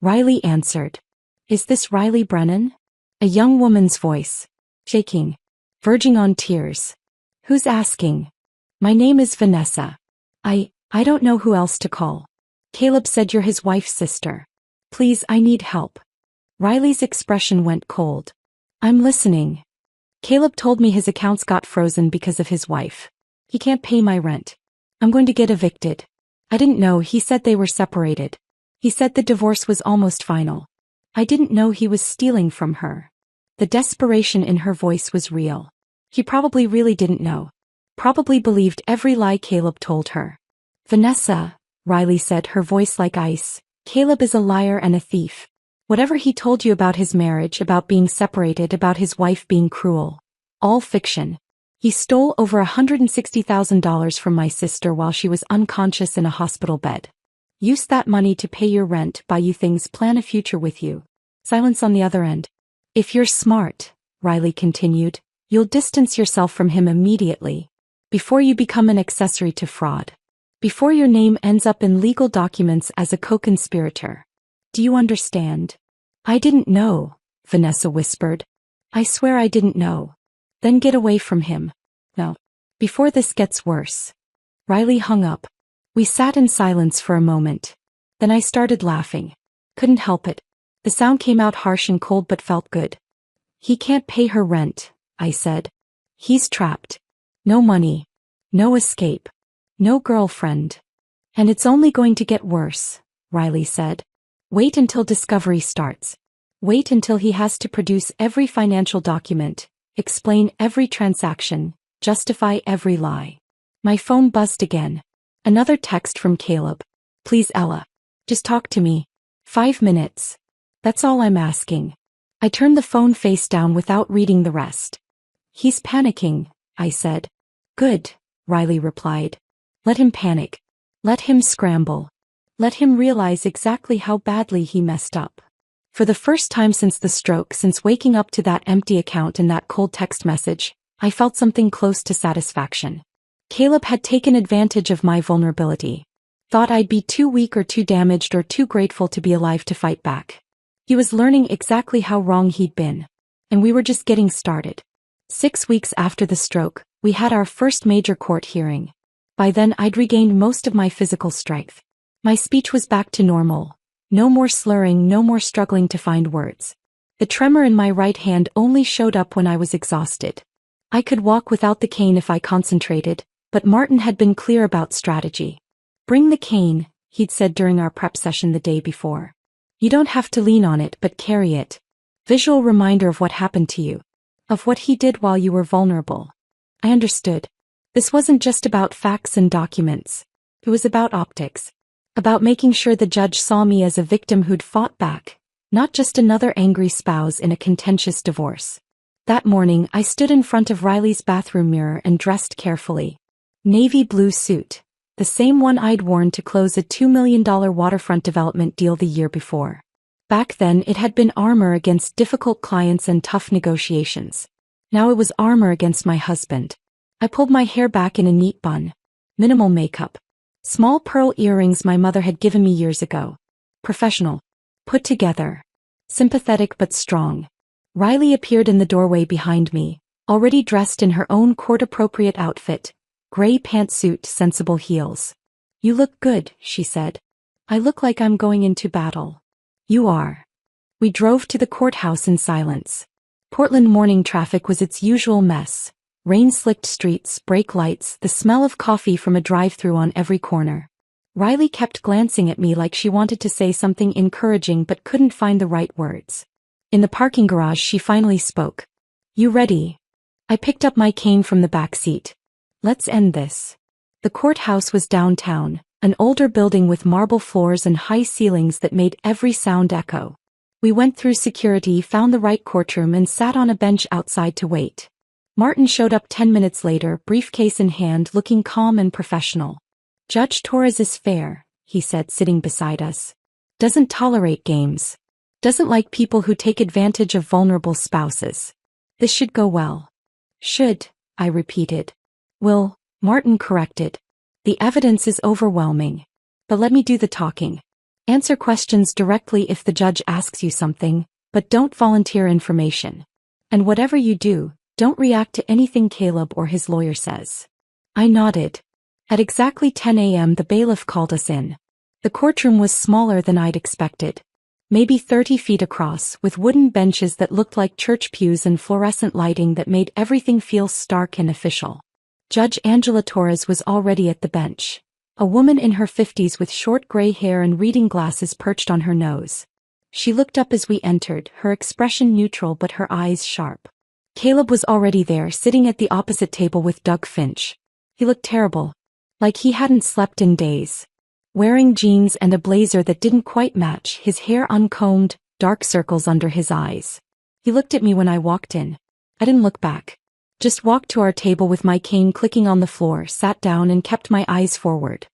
Riley answered. Is this Riley Brennan? A young woman's voice. Shaking. Verging on tears. Who's asking? My name is Vanessa. I don't know who else to call. Caleb said you're his wife's sister. Please, I need help. Riley's expression went cold. I'm listening. Caleb told me his accounts got frozen because of his wife. He can't pay my rent. I'm going to get evicted. I didn't know he said they were separated. He said the divorce was almost final. I didn't know he was stealing from her. The desperation in her voice was real. He probably really didn't know. Probably believed every lie Caleb told her. Vanessa, Riley said, her voice like ice. Caleb is a liar and a thief. Whatever he told you about his marriage, about being separated, about his wife being cruel. All fiction. He stole over $160,000 from my sister while she was unconscious in a hospital bed. Use that money to pay your rent, buy you things, plan a future with you. Silence on the other end. If you're smart, Riley continued, you'll distance yourself from him immediately. Before you become an accessory to fraud. Before your name ends up in legal documents as a co-conspirator. Do you understand? I didn't know, Vanessa whispered. I swear I didn't know. Then get away from him. No. Before this gets worse. Riley hung up. We sat in silence for a moment. Then I started laughing. Couldn't help it. The sound came out harsh and cold but felt good. He can't pay her rent, I said. He's trapped. No money. No escape. No girlfriend. And it's only going to get worse, Riley said. Wait until discovery starts. Wait until he has to produce every financial document, explain every transaction, justify every lie. My phone buzzed again. Another text from Caleb. Please, Ella. Just talk to me. 5 minutes. That's all I'm asking. I turned the phone face down without reading the rest. He's panicking, I said. Good, Riley replied. Let him panic. Let him scramble. Let him realize exactly how badly he messed up. For the first time since the stroke, since waking up to that empty account and that cold text message, I felt something close to satisfaction. Caleb had taken advantage of my vulnerability. Thought I'd be too weak or too damaged or too grateful to be alive to fight back. He was learning exactly how wrong he'd been. And we were just getting started. 6 weeks after the stroke, we had our first major court hearing. By then I'd regained most of my physical strength. My speech was back to normal. No more slurring, no more struggling to find words. The tremor in my right hand only showed up when I was exhausted. I could walk without the cane if I concentrated, but Martin had been clear about strategy. Bring the cane, he'd said during our prep session the day before. You don't have to lean on it but carry it. Visual reminder of what happened to you. Of what he did while you were vulnerable. I understood. This wasn't just about facts and documents. It was about optics. About making sure the judge saw me as a victim who'd fought back, not just another angry spouse in a contentious divorce. That morning I stood in front of Riley's bathroom mirror and dressed carefully. Navy blue suit, the same one I'd worn to close a $2 million waterfront development deal the year before. Back then it had been armor against difficult clients and tough negotiations. Now it was armor against my husband. I pulled my hair back in a neat bun. Minimal makeup. Small pearl earrings my mother had given me years ago. Professional. Put together. Sympathetic but strong. Riley appeared in the doorway behind me, already dressed in her own court-appropriate outfit, gray pantsuit, sensible heels. You look good, she said. I look like I'm going into battle. You are. We drove to the courthouse in silence. Portland morning traffic was its usual mess. Rain-slicked streets, brake lights, the smell of coffee from a drive-thru on every corner. Riley kept glancing at me like she wanted to say something encouraging but couldn't find the right words. In the parking garage she finally spoke. You ready? I picked up my cane from the back seat. Let's end this. The courthouse was downtown, an older building with marble floors and high ceilings that made every sound echo. We went through security, found the right courtroom and sat on a bench outside to wait. Martin showed up 10 minutes later, briefcase in hand, looking calm and professional. Judge Torres is fair, he said, sitting beside us. Doesn't tolerate games. Doesn't like people who take advantage of vulnerable spouses. This should go well. Should, I repeated. Will, Martin corrected. The evidence is overwhelming. But let me do the talking. Answer questions directly if the judge asks you something, but don't volunteer information. And whatever you do, don't react to anything Caleb or his lawyer says. I nodded. At exactly 10 a.m. the bailiff called us in. The courtroom was smaller than I'd expected. Maybe 30 feet across, with wooden benches that looked like church pews and fluorescent lighting that made everything feel stark and official. Judge Angela Torres was already at the bench. A woman in her 50s with short gray hair and reading glasses perched on her nose. She looked up as we entered, her expression neutral but her eyes sharp. Caleb was already there, sitting at the opposite table with Doug Finch. He looked terrible. Like he hadn't slept in days. Wearing jeans and a blazer that didn't quite match, his hair uncombed, dark circles under his eyes. He looked at me when I walked in. I didn't look back. Just walked to our table with my cane clicking on the floor, sat down and kept my eyes forward.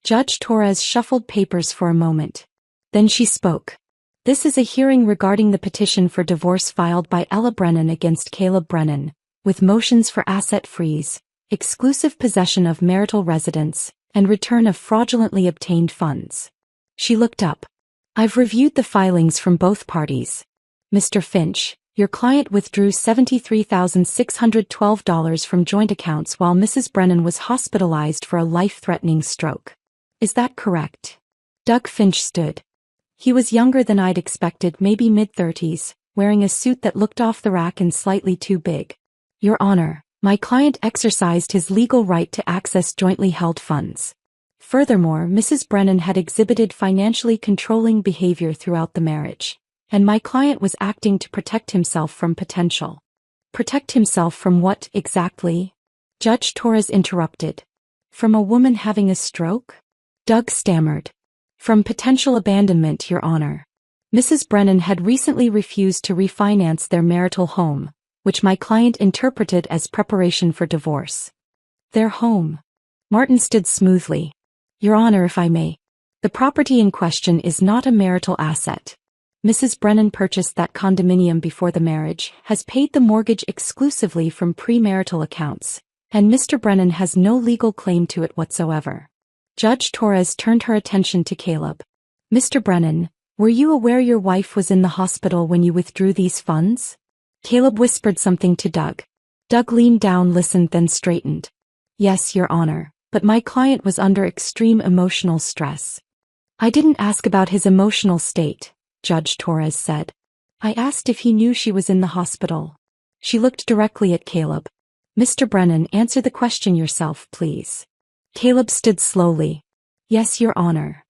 Judge Torres shuffled papers for a moment. Then she spoke. This is a hearing regarding the petition for divorce filed by Ella Brennan against Caleb Brennan, with motions for asset freeze, exclusive possession of marital residence, and return of fraudulently obtained funds. She looked up. I've reviewed the filings from both parties. Mr. Finch, your client withdrew $73,612 from joint accounts while Mrs. Brennan was hospitalized for a life-threatening stroke. Is that correct? Doug Finch stood. He was younger than I'd expected, maybe mid-30s, wearing a suit that looked off the rack and slightly too big. Your Honor, my client exercised his legal right to access jointly held funds. Furthermore, Mrs. Brennan had exhibited financially controlling behavior throughout the marriage, and my client was acting to protect himself from potential. Protect himself from what, exactly? Judge Torres interrupted. From a woman having a stroke? Doug stammered. From potential abandonment, Your Honor. Mrs. Brennan had recently refused to refinance their marital home, which my client interpreted as preparation for divorce. Their home. Martin stood smoothly. Your Honor, if I may. The property in question is not a marital asset. Mrs. Brennan purchased that condominium before the marriage, has paid the mortgage exclusively from premarital accounts, and Mr. Brennan has no legal claim to it whatsoever. Judge Torres turned her attention to Caleb. Mr. Brennan, were you aware your wife was in the hospital when you withdrew these funds? Caleb whispered something to Doug. Doug leaned down, listened, then straightened. Yes, Your Honor, but my client was under extreme emotional stress. I didn't ask about his emotional state, Judge Torres said. I asked if he knew she was in the hospital. She looked directly at Caleb. Mr. Brennan, answer the question yourself, please. Caleb stood slowly. Yes, Your Honor.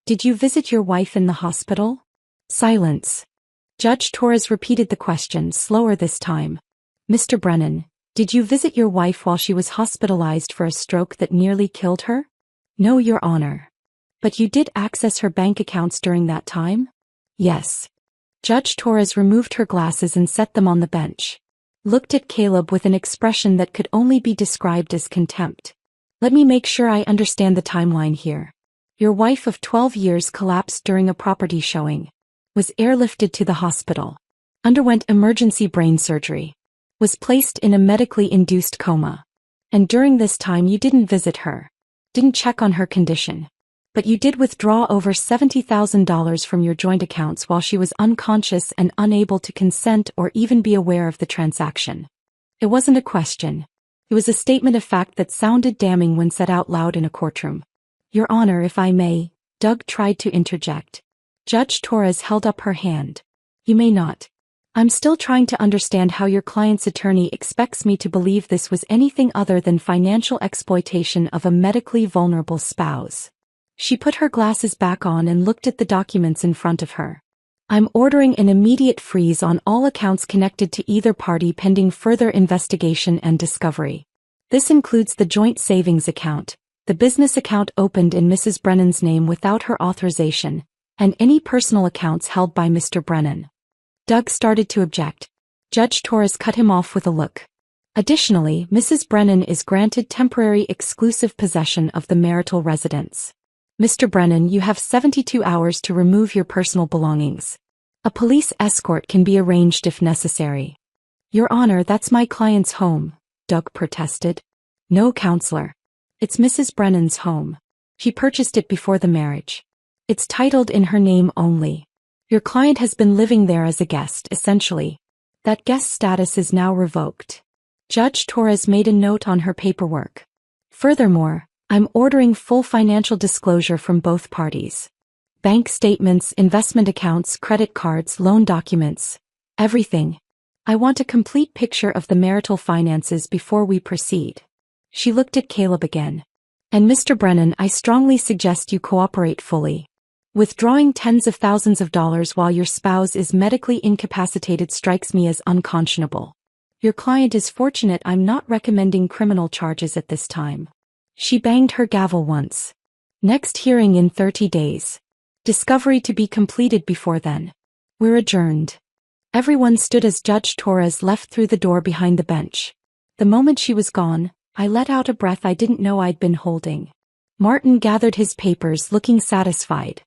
Did you visit your wife in the hospital? Silence. Judge Torres repeated the question, slower this time. Mr. Brennan, did you visit your wife while she was hospitalized for a stroke that nearly killed her? No, Your Honor. But you did access her bank accounts during that time? Yes. Judge Torres removed her glasses and set them on the bench. Looked at Caleb with an expression that could only be described as contempt. Let me make sure I understand the timeline here. Your wife of 12 years collapsed during a property showing. Was airlifted to the hospital. Underwent emergency brain surgery. Was placed in a medically induced coma. And during this time you didn't visit her. Didn't check on her condition. But you did withdraw over $70,000 from your joint accounts while she was unconscious and unable to consent or even be aware of the transaction. It wasn't a question. It was a statement of fact that sounded damning when said out loud in a courtroom. Your Honor, if I may, Doug tried to interject. Judge Torres held up her hand. You may not. I'm still trying to understand how your client's attorney expects me to believe this was anything other than financial exploitation of a medically vulnerable spouse. She put her glasses back on and looked at the documents in front of her. I'm ordering an immediate freeze on all accounts connected to either party pending further investigation and discovery. This includes the joint savings account, the business account opened in Mrs. Brennan's name without her authorization, and any personal accounts held by Mr. Brennan. Doug started to object. Judge Torres cut him off with a look. Additionally, Mrs. Brennan is granted temporary exclusive possession of the marital residence. Mr. Brennan, you have 72 hours to remove your personal belongings. A police escort can be arranged if necessary. Your Honor, that's my client's home, Doug protested. No, counselor. It's Mrs. Brennan's home. She purchased it before the marriage. It's titled in her name only. Your client has been living there as a guest, essentially. That guest status is now revoked. Judge Torres made a note on her paperwork. Furthermore, I'm ordering full financial disclosure from both parties. Bank statements, investment accounts, credit cards, loan documents. Everything. I want a complete picture of the marital finances before we proceed. She looked at Caleb again. And Mr. Brennan, I strongly suggest you cooperate fully. Withdrawing tens of thousands of dollars while your spouse is medically incapacitated strikes me as unconscionable. Your client is fortunate I'm not recommending criminal charges at this time. She banged her gavel once. Next hearing in 30 days. Discovery to be completed before then. We're adjourned. Everyone stood as Judge Torres left through the door behind the bench. The moment she was gone, I let out a breath I didn't know I'd been holding. Martin gathered his papers, looking satisfied.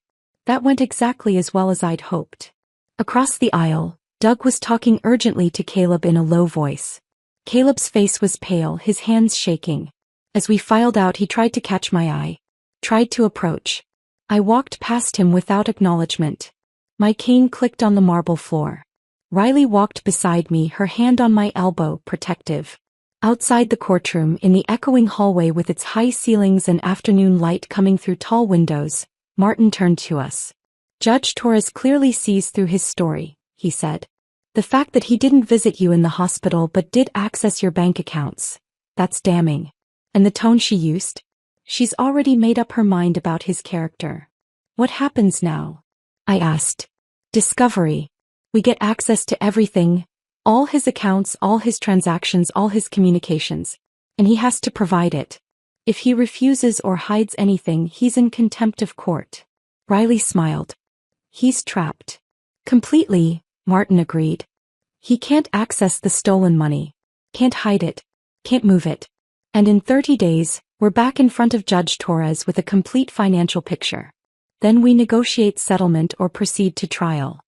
That went exactly as well as I'd hoped. Across the aisle, Doug was talking urgently to Caleb in a low voice. Caleb's face was pale, his hands shaking. As we filed out, he tried to catch my eye. Tried to approach. I walked past him without acknowledgement. My cane clicked on the marble floor. Riley walked beside me, her hand on my elbow, protective. Outside the courtroom, in the echoing hallway with its high ceilings and afternoon light coming through tall windows, Martin turned to us. Judge Torres clearly sees through his story, he said. The fact that he didn't visit you in the hospital but did access your bank accounts, that's damning. And the tone she used? She's already made up her mind about his character. What happens now? I asked. Discovery. We get access to everything, all his accounts, all his transactions, all his communications. And he has to provide it. If he refuses or hides anything, he's in contempt of court. Riley smiled. He's trapped. Completely, Martin agreed. He can't access the stolen money. Can't hide it. Can't move it. And in 30 days, we're back in front of Judge Torres with a complete financial picture. Then we negotiate settlement or proceed to trial.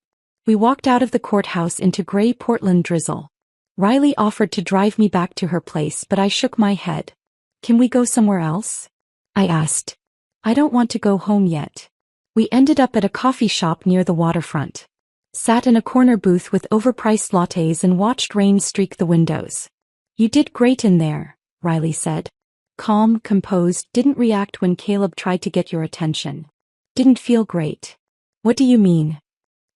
We walked out of the courthouse into gray Portland drizzle. Riley offered to drive me back to her place, but I shook my head. Can we go somewhere else? I asked. I don't want to go home yet. We ended up at a coffee shop near the waterfront. Sat in a corner booth with overpriced lattes and watched rain streak the windows. You did great in there, Riley said. Calm, composed, didn't react when Caleb tried to get your attention. Didn't feel great. What do you mean?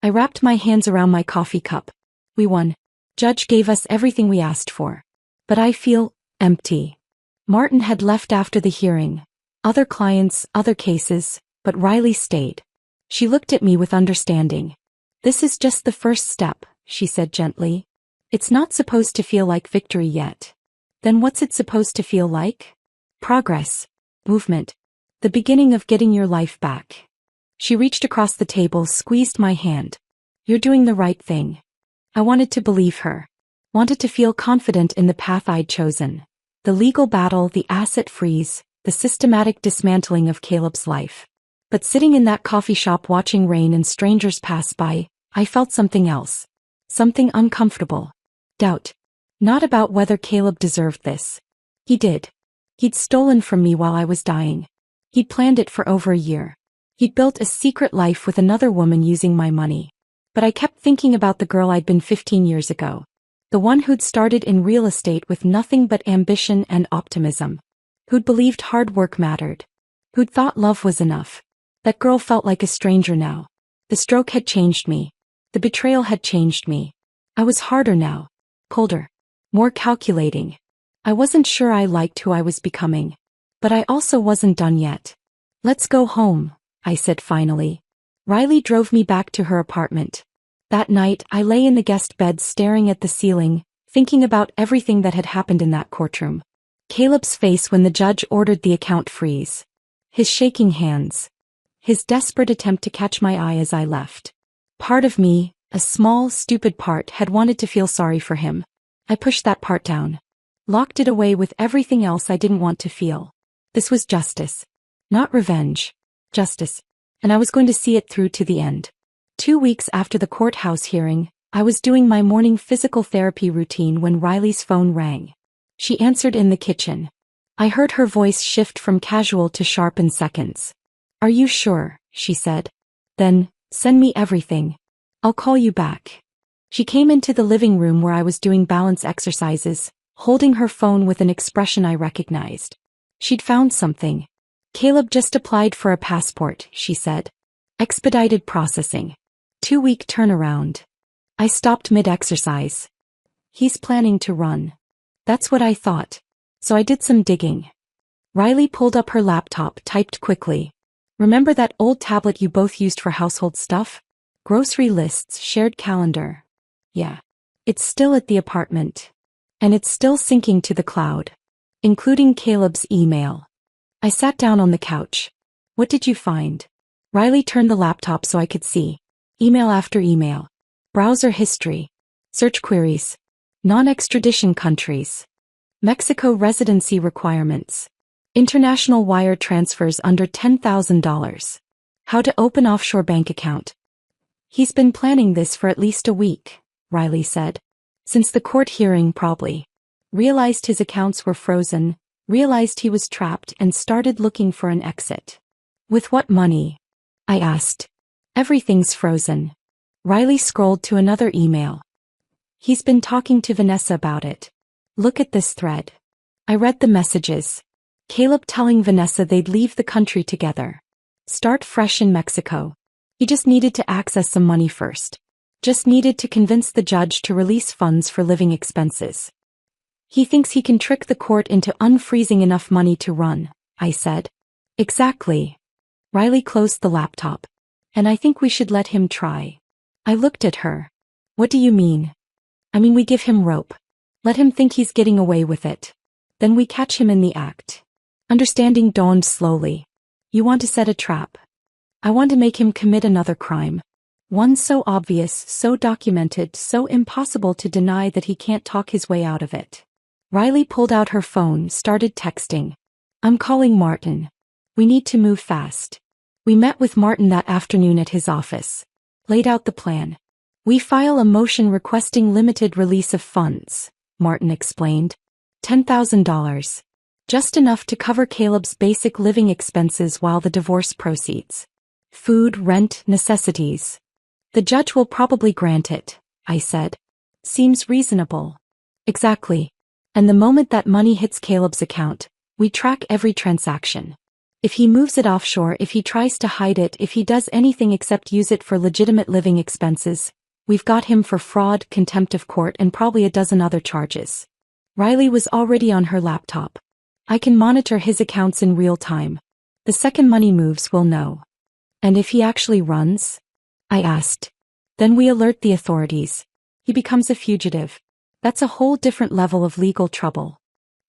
I wrapped my hands around my coffee cup. We won. Judge gave us everything we asked for. But I feel empty. Martin had left after the hearing. Other clients, other cases, but Riley stayed. She looked at me with understanding. This is just the first step, she said gently. It's not supposed to feel like victory yet. Then what's it supposed to feel like? Progress. Movement. The beginning of getting your life back. She reached across the table, squeezed my hand. You're doing the right thing. I wanted to believe her. Wanted to feel confident in the path I'd chosen. The legal battle, the asset freeze, the systematic dismantling of Caleb's life. But sitting in that coffee shop watching rain and strangers pass by, I felt something else. Something uncomfortable. Doubt. Not about whether Caleb deserved this. He did. He'd stolen from me while I was dying. He'd planned it for over a year. He'd built a secret life with another woman using my money. But I kept thinking about the girl I'd been 15 years ago. The one who'd started in real estate with nothing but ambition and optimism. Who'd believed hard work mattered. Who'd thought love was enough. That girl felt like a stranger now. The stroke had changed me. The betrayal had changed me. I was harder now. Colder. More calculating. I wasn't sure I liked who I was becoming. But I also wasn't done yet. Let's go home, I said finally. Riley drove me back to her apartment. That night, I lay in the guest bed staring at the ceiling, thinking about everything that had happened in that courtroom. Caleb's face when the judge ordered the account freeze. His shaking hands. His desperate attempt to catch my eye as I left. Part of me, a small, stupid part, had wanted to feel sorry for him. I pushed that part down. Locked it away with everything else I didn't want to feel. This was justice. Not revenge. Justice. And I was going to see it through to the end. 2 weeks after the courthouse hearing, I was doing my morning physical therapy routine when Riley's phone rang. She answered in the kitchen. I heard her voice shift from casual to sharp in seconds. Are you sure? She said. Then, send me everything. I'll call you back. She came into the living room where I was doing balance exercises, holding her phone with an expression I recognized. She'd found something. Caleb just applied for a passport, she said. Expedited processing. 2-week turnaround. I stopped mid-exercise. He's planning to run. That's what I thought. So I did some digging. Riley pulled up her laptop, typed quickly. Remember that old tablet you both used for household stuff? Grocery lists, shared calendar. Yeah. It's still at the apartment. And it's still syncing to the cloud. Including Caleb's email. I sat down on the couch. What did you find? Riley turned the laptop so I could see. Email after email. Browser history. Search queries. Non-extradition countries. Mexico residency requirements. International wire transfers under $10,000. How to open offshore bank account. He's been planning this for at least a week, Riley said. Since the court hearing probably. Realized his accounts were frozen, realized he was trapped and started looking for an exit. With what money? I asked. Everything's frozen. Riley scrolled to another email. He's been talking to Vanessa about it. Look at this thread. I read the messages. Caleb telling Vanessa they'd leave the country together. Start fresh in Mexico. He just needed to access some money first. Just needed to convince the judge to release funds for living expenses. He thinks he can trick the court into unfreezing enough money to run, I said. Exactly. Riley closed the laptop. And I think we should let him try. I looked at her. What do you mean? I mean we give him rope. Let him think he's getting away with it. Then we catch him in the act. Understanding dawned slowly. You want to set a trap. I want to make him commit another crime. One so obvious, so documented, so impossible to deny that he can't talk his way out of it. Riley pulled out her phone, started texting. I'm calling Martin. We need to move fast. We met with Martin that afternoon at his office. Laid out the plan. We file a motion requesting limited release of funds, Martin explained. $10,000. Just enough to cover Caleb's basic living expenses while the divorce proceeds. Food, rent, necessities. The judge will probably grant it, I said. Seems reasonable. Exactly. And the moment that money hits Caleb's account, we track every transaction. If he moves it offshore, if he tries to hide it, if he does anything except use it for legitimate living expenses, we've got him for fraud, contempt of court, and probably a dozen other charges. Riley was already on her laptop. I can monitor his accounts in real time. The second money moves, we'll know. And if he actually runs? I asked. Then we alert the authorities. He becomes a fugitive. That's a whole different level of legal trouble.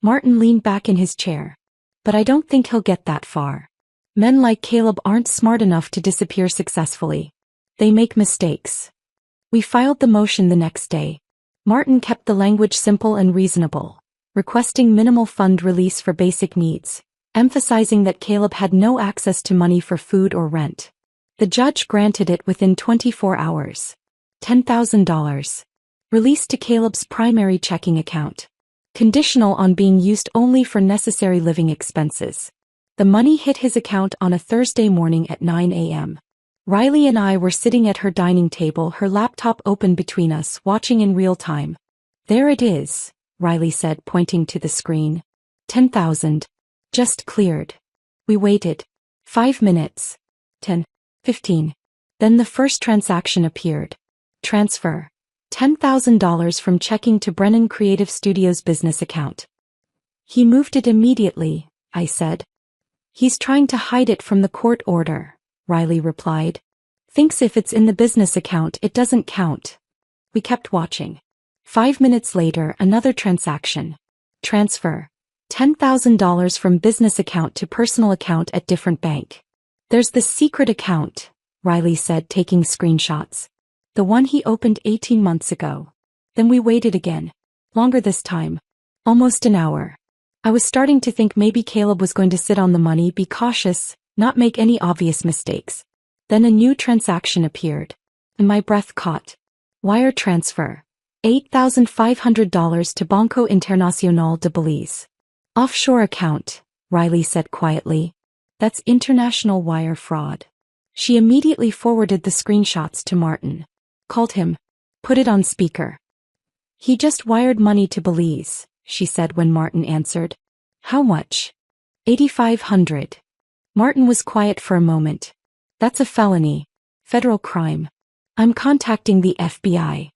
Martin leaned back in his chair. But I don't think he'll get that far. Men like Caleb aren't smart enough to disappear successfully. They make mistakes. We filed the motion the next day. Martin kept the language simple and reasonable, requesting minimal fund release for basic needs, emphasizing that Caleb had no access to money for food or rent. The judge granted it within 24 hours. $10,000. Released to Caleb's primary checking account. Conditional on being used only for necessary living expenses. The money hit his account on a Thursday morning at 9 a.m. Riley and I were sitting at her dining table, her laptop open between us, watching in real time. There it is, Riley said, pointing to the screen. 10,000. Just cleared. We waited. 5 minutes. 10. 15. Then the first transaction appeared. Transfer. $10,000 from checking to Brennan Creative Studios business account. He moved it immediately, I said. He's trying to hide it from the court order, Riley replied. Thinks if it's in the business account it doesn't count. We kept watching. 5 minutes later, another transaction. Transfer. $10,000 from business account to personal account at different bank. There's the secret account, Riley said, taking screenshots. The one he opened 18 months ago. Then we waited again. Longer this time. Almost an hour. I was starting to think maybe Caleb was going to sit on the money, be cautious, not make any obvious mistakes. Then a new transaction appeared. And my breath caught. Wire transfer. $8,500 to Banco Internacional de Belize. Offshore account, Riley said quietly. That's international wire fraud. She immediately forwarded the screenshots to Martin. Called him. Put it on speaker. He just wired money to Belize, she said when Martin answered. How much? $8,500. Martin was quiet for a moment. That's a felony. Federal crime. I'm contacting the FBI.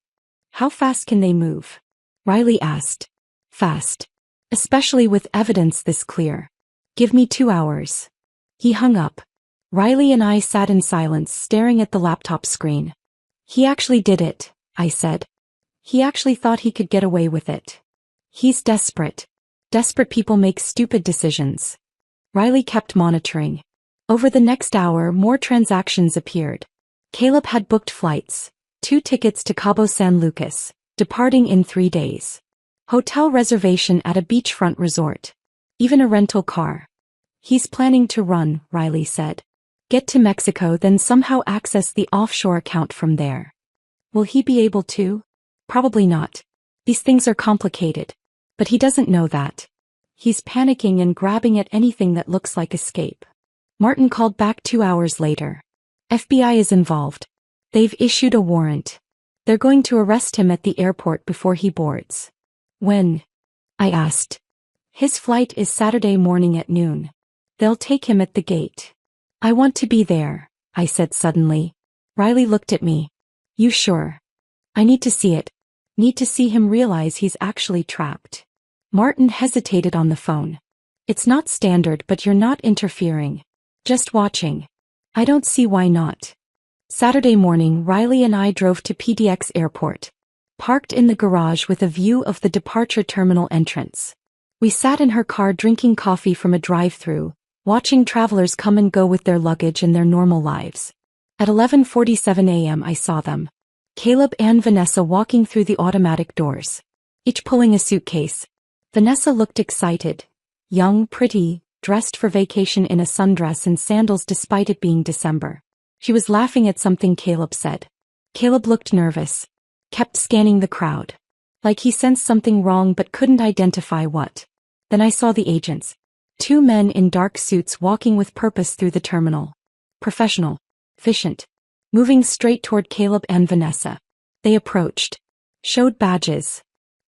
How fast can they move? Riley asked. Fast. Especially with evidence this clear. Give me 2 hours. He hung up. Riley and I sat in silence, staring at the laptop screen. He actually did it, I said. He actually thought he could get away with it. He's desperate. Desperate people make stupid decisions. Riley kept monitoring. Over the next hour, more transactions appeared. Caleb had booked flights, 2 tickets to Cabo San Lucas, departing in 3 days. Hotel reservation at a beachfront resort. Even a rental car. He's planning to run, Riley said. Get to Mexico, then somehow access the offshore account from there. Will he be able to? Probably not. These things are complicated. But he doesn't know that. He's panicking and grabbing at anything that looks like escape. Martin called back 2 hours later. FBI is involved. They've issued a warrant. They're going to arrest him at the airport before he boards. When? I asked. His flight is Saturday morning at noon. They'll take him at the gate. I want to be there, I said suddenly. Riley looked at me. You sure? I need to see it. Need to see him realize he's actually trapped. Martin hesitated on the phone. It's not standard, but you're not interfering. Just watching. I don't see why not. Saturday morning, Riley and I drove to PDX Airport. Parked in the garage with a view of the departure terminal entrance. We sat in her car drinking coffee from a drive-thru, watching travelers come and go with their luggage and their normal lives. At 11:47 a.m. I saw them. Caleb and Vanessa walking through the automatic doors. Each pulling a suitcase. Vanessa looked excited. Young, pretty, dressed for vacation in a sundress and sandals despite it being December. She was laughing at something Caleb said. Caleb looked nervous. Kept scanning the crowd. Like he sensed something wrong but couldn't identify what. Then I saw the agents. 2 men in dark suits walking with purpose through the terminal. Professional. Efficient. Moving straight toward Caleb and Vanessa. They approached. Showed badges.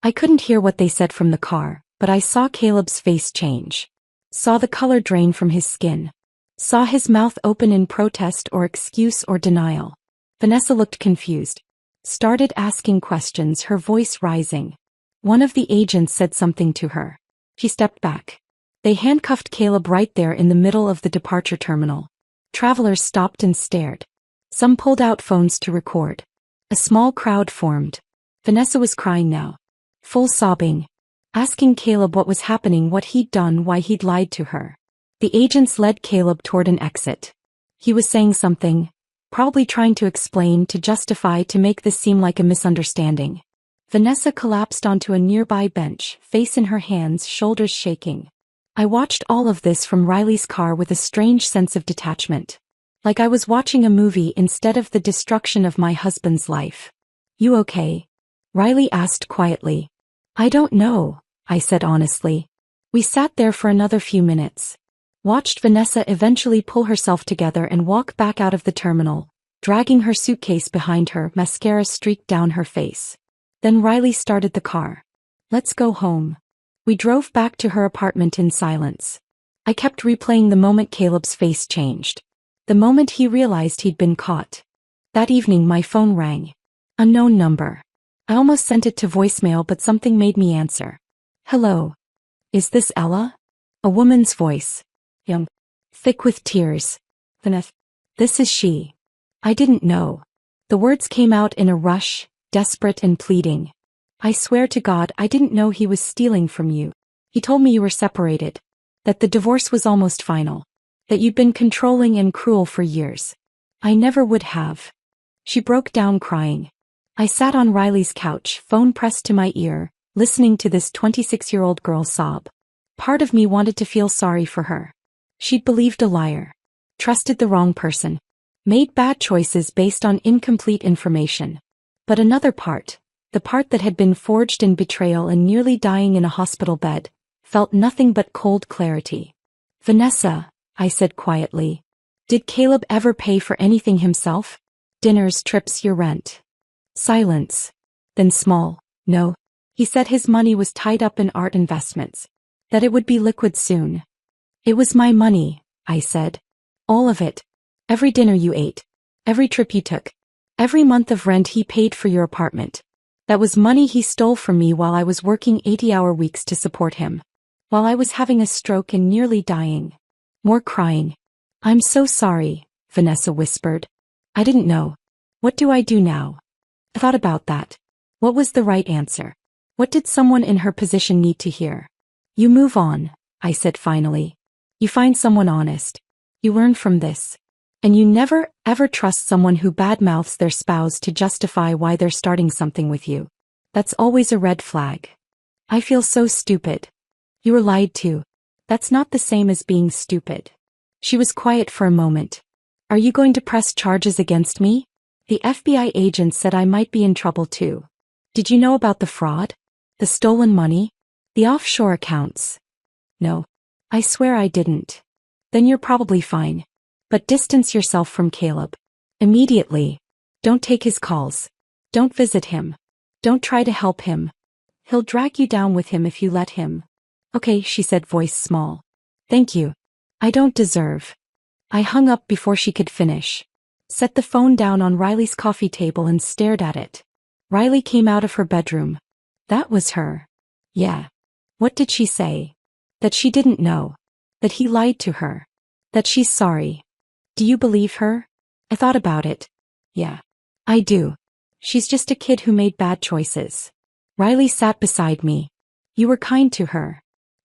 I couldn't hear what they said from the car, but I saw Caleb's face change. Saw the color drain from his skin. Saw his mouth open in protest or excuse or denial. Vanessa looked confused. Started asking questions, her voice rising. One of the agents said something to her. She stepped back. They handcuffed Caleb right there in the middle of the departure terminal. Travelers stopped and stared. Some pulled out phones to record. A small crowd formed. Vanessa was crying now. Full sobbing. Asking Caleb what was happening, what he'd done, why he'd lied to her. The agents led Caleb toward an exit. He was saying something, probably trying to explain, to justify, to make this seem like a misunderstanding. Vanessa collapsed onto a nearby bench, face in her hands, shoulders shaking. I watched all of this from Riley's car with a strange sense of detachment. Like I was watching a movie instead of the destruction of my husband's life. You okay? Riley asked quietly. I don't know, I said honestly. We sat there for another few minutes. Watched Vanessa eventually pull herself together and walk back out of the terminal, dragging her suitcase behind her, mascara streaked down her face. Then Riley started the car. Let's go home. We drove back to her apartment in silence. I kept replaying the moment Caleb's face changed. The moment he realized he'd been caught. That evening my phone rang. Unknown number. I almost sent it to voicemail, but something made me answer. Hello. Is this Ella? A woman's voice. Young. Thick with tears. Vanessa. This is she. I didn't know. The words came out in a rush, desperate and pleading. I swear to God I didn't know he was stealing from you. He told me you were separated. That the divorce was almost final. That you'd been controlling and cruel for years. I never would have. She broke down crying. I sat on Riley's couch, phone pressed to my ear, listening to this 26-year-old girl sob. Part of me wanted to feel sorry for her. She'd believed a liar. Trusted the wrong person. Made bad choices based on incomplete information. But another part, the part that had been forged in betrayal and nearly dying in a hospital bed, felt nothing but cold clarity. Vanessa, I said quietly. Did Caleb ever pay for anything himself? Dinners, trips, your rent. Silence. Then small. No. He said his money was tied up in art investments. That it would be liquid soon. It was my money, I said. All of it. Every dinner you ate. Every trip you took. Every month of rent he paid for your apartment. That was money he stole from me while I was working 80-hour weeks to support him. While I was having a stroke and nearly dying. More crying. I'm so sorry, Vanessa whispered. I didn't know. What do I do now? I thought about that. What was the right answer? What did someone in her position need to hear? You move on, I said finally. You find someone honest. You learn from this. And you never, ever trust someone who badmouths their spouse to justify why they're starting something with you. That's always a red flag. I feel so stupid. You were lied to. That's not the same as being stupid. She was quiet for a moment. Are you going to press charges against me? The FBI agent said I might be in trouble too. Did you know about the fraud? The stolen money? The offshore accounts? No. I swear I didn't. Then you're probably fine. But distance yourself from Caleb. Immediately. Don't take his calls. Don't visit him. Don't try to help him. He'll drag you down with him if you let him. Okay, she said, voice small. Thank you. I don't deserve. I hung up before she could finish. Set the phone down on Riley's coffee table and stared at it. Riley came out of her bedroom. That was her. Yeah. What did she say? That she didn't know. That he lied to her. That she's sorry. Do you believe her? I thought about it. Yeah. I do. She's just a kid who made bad choices. Riley sat beside me. You were kind to her.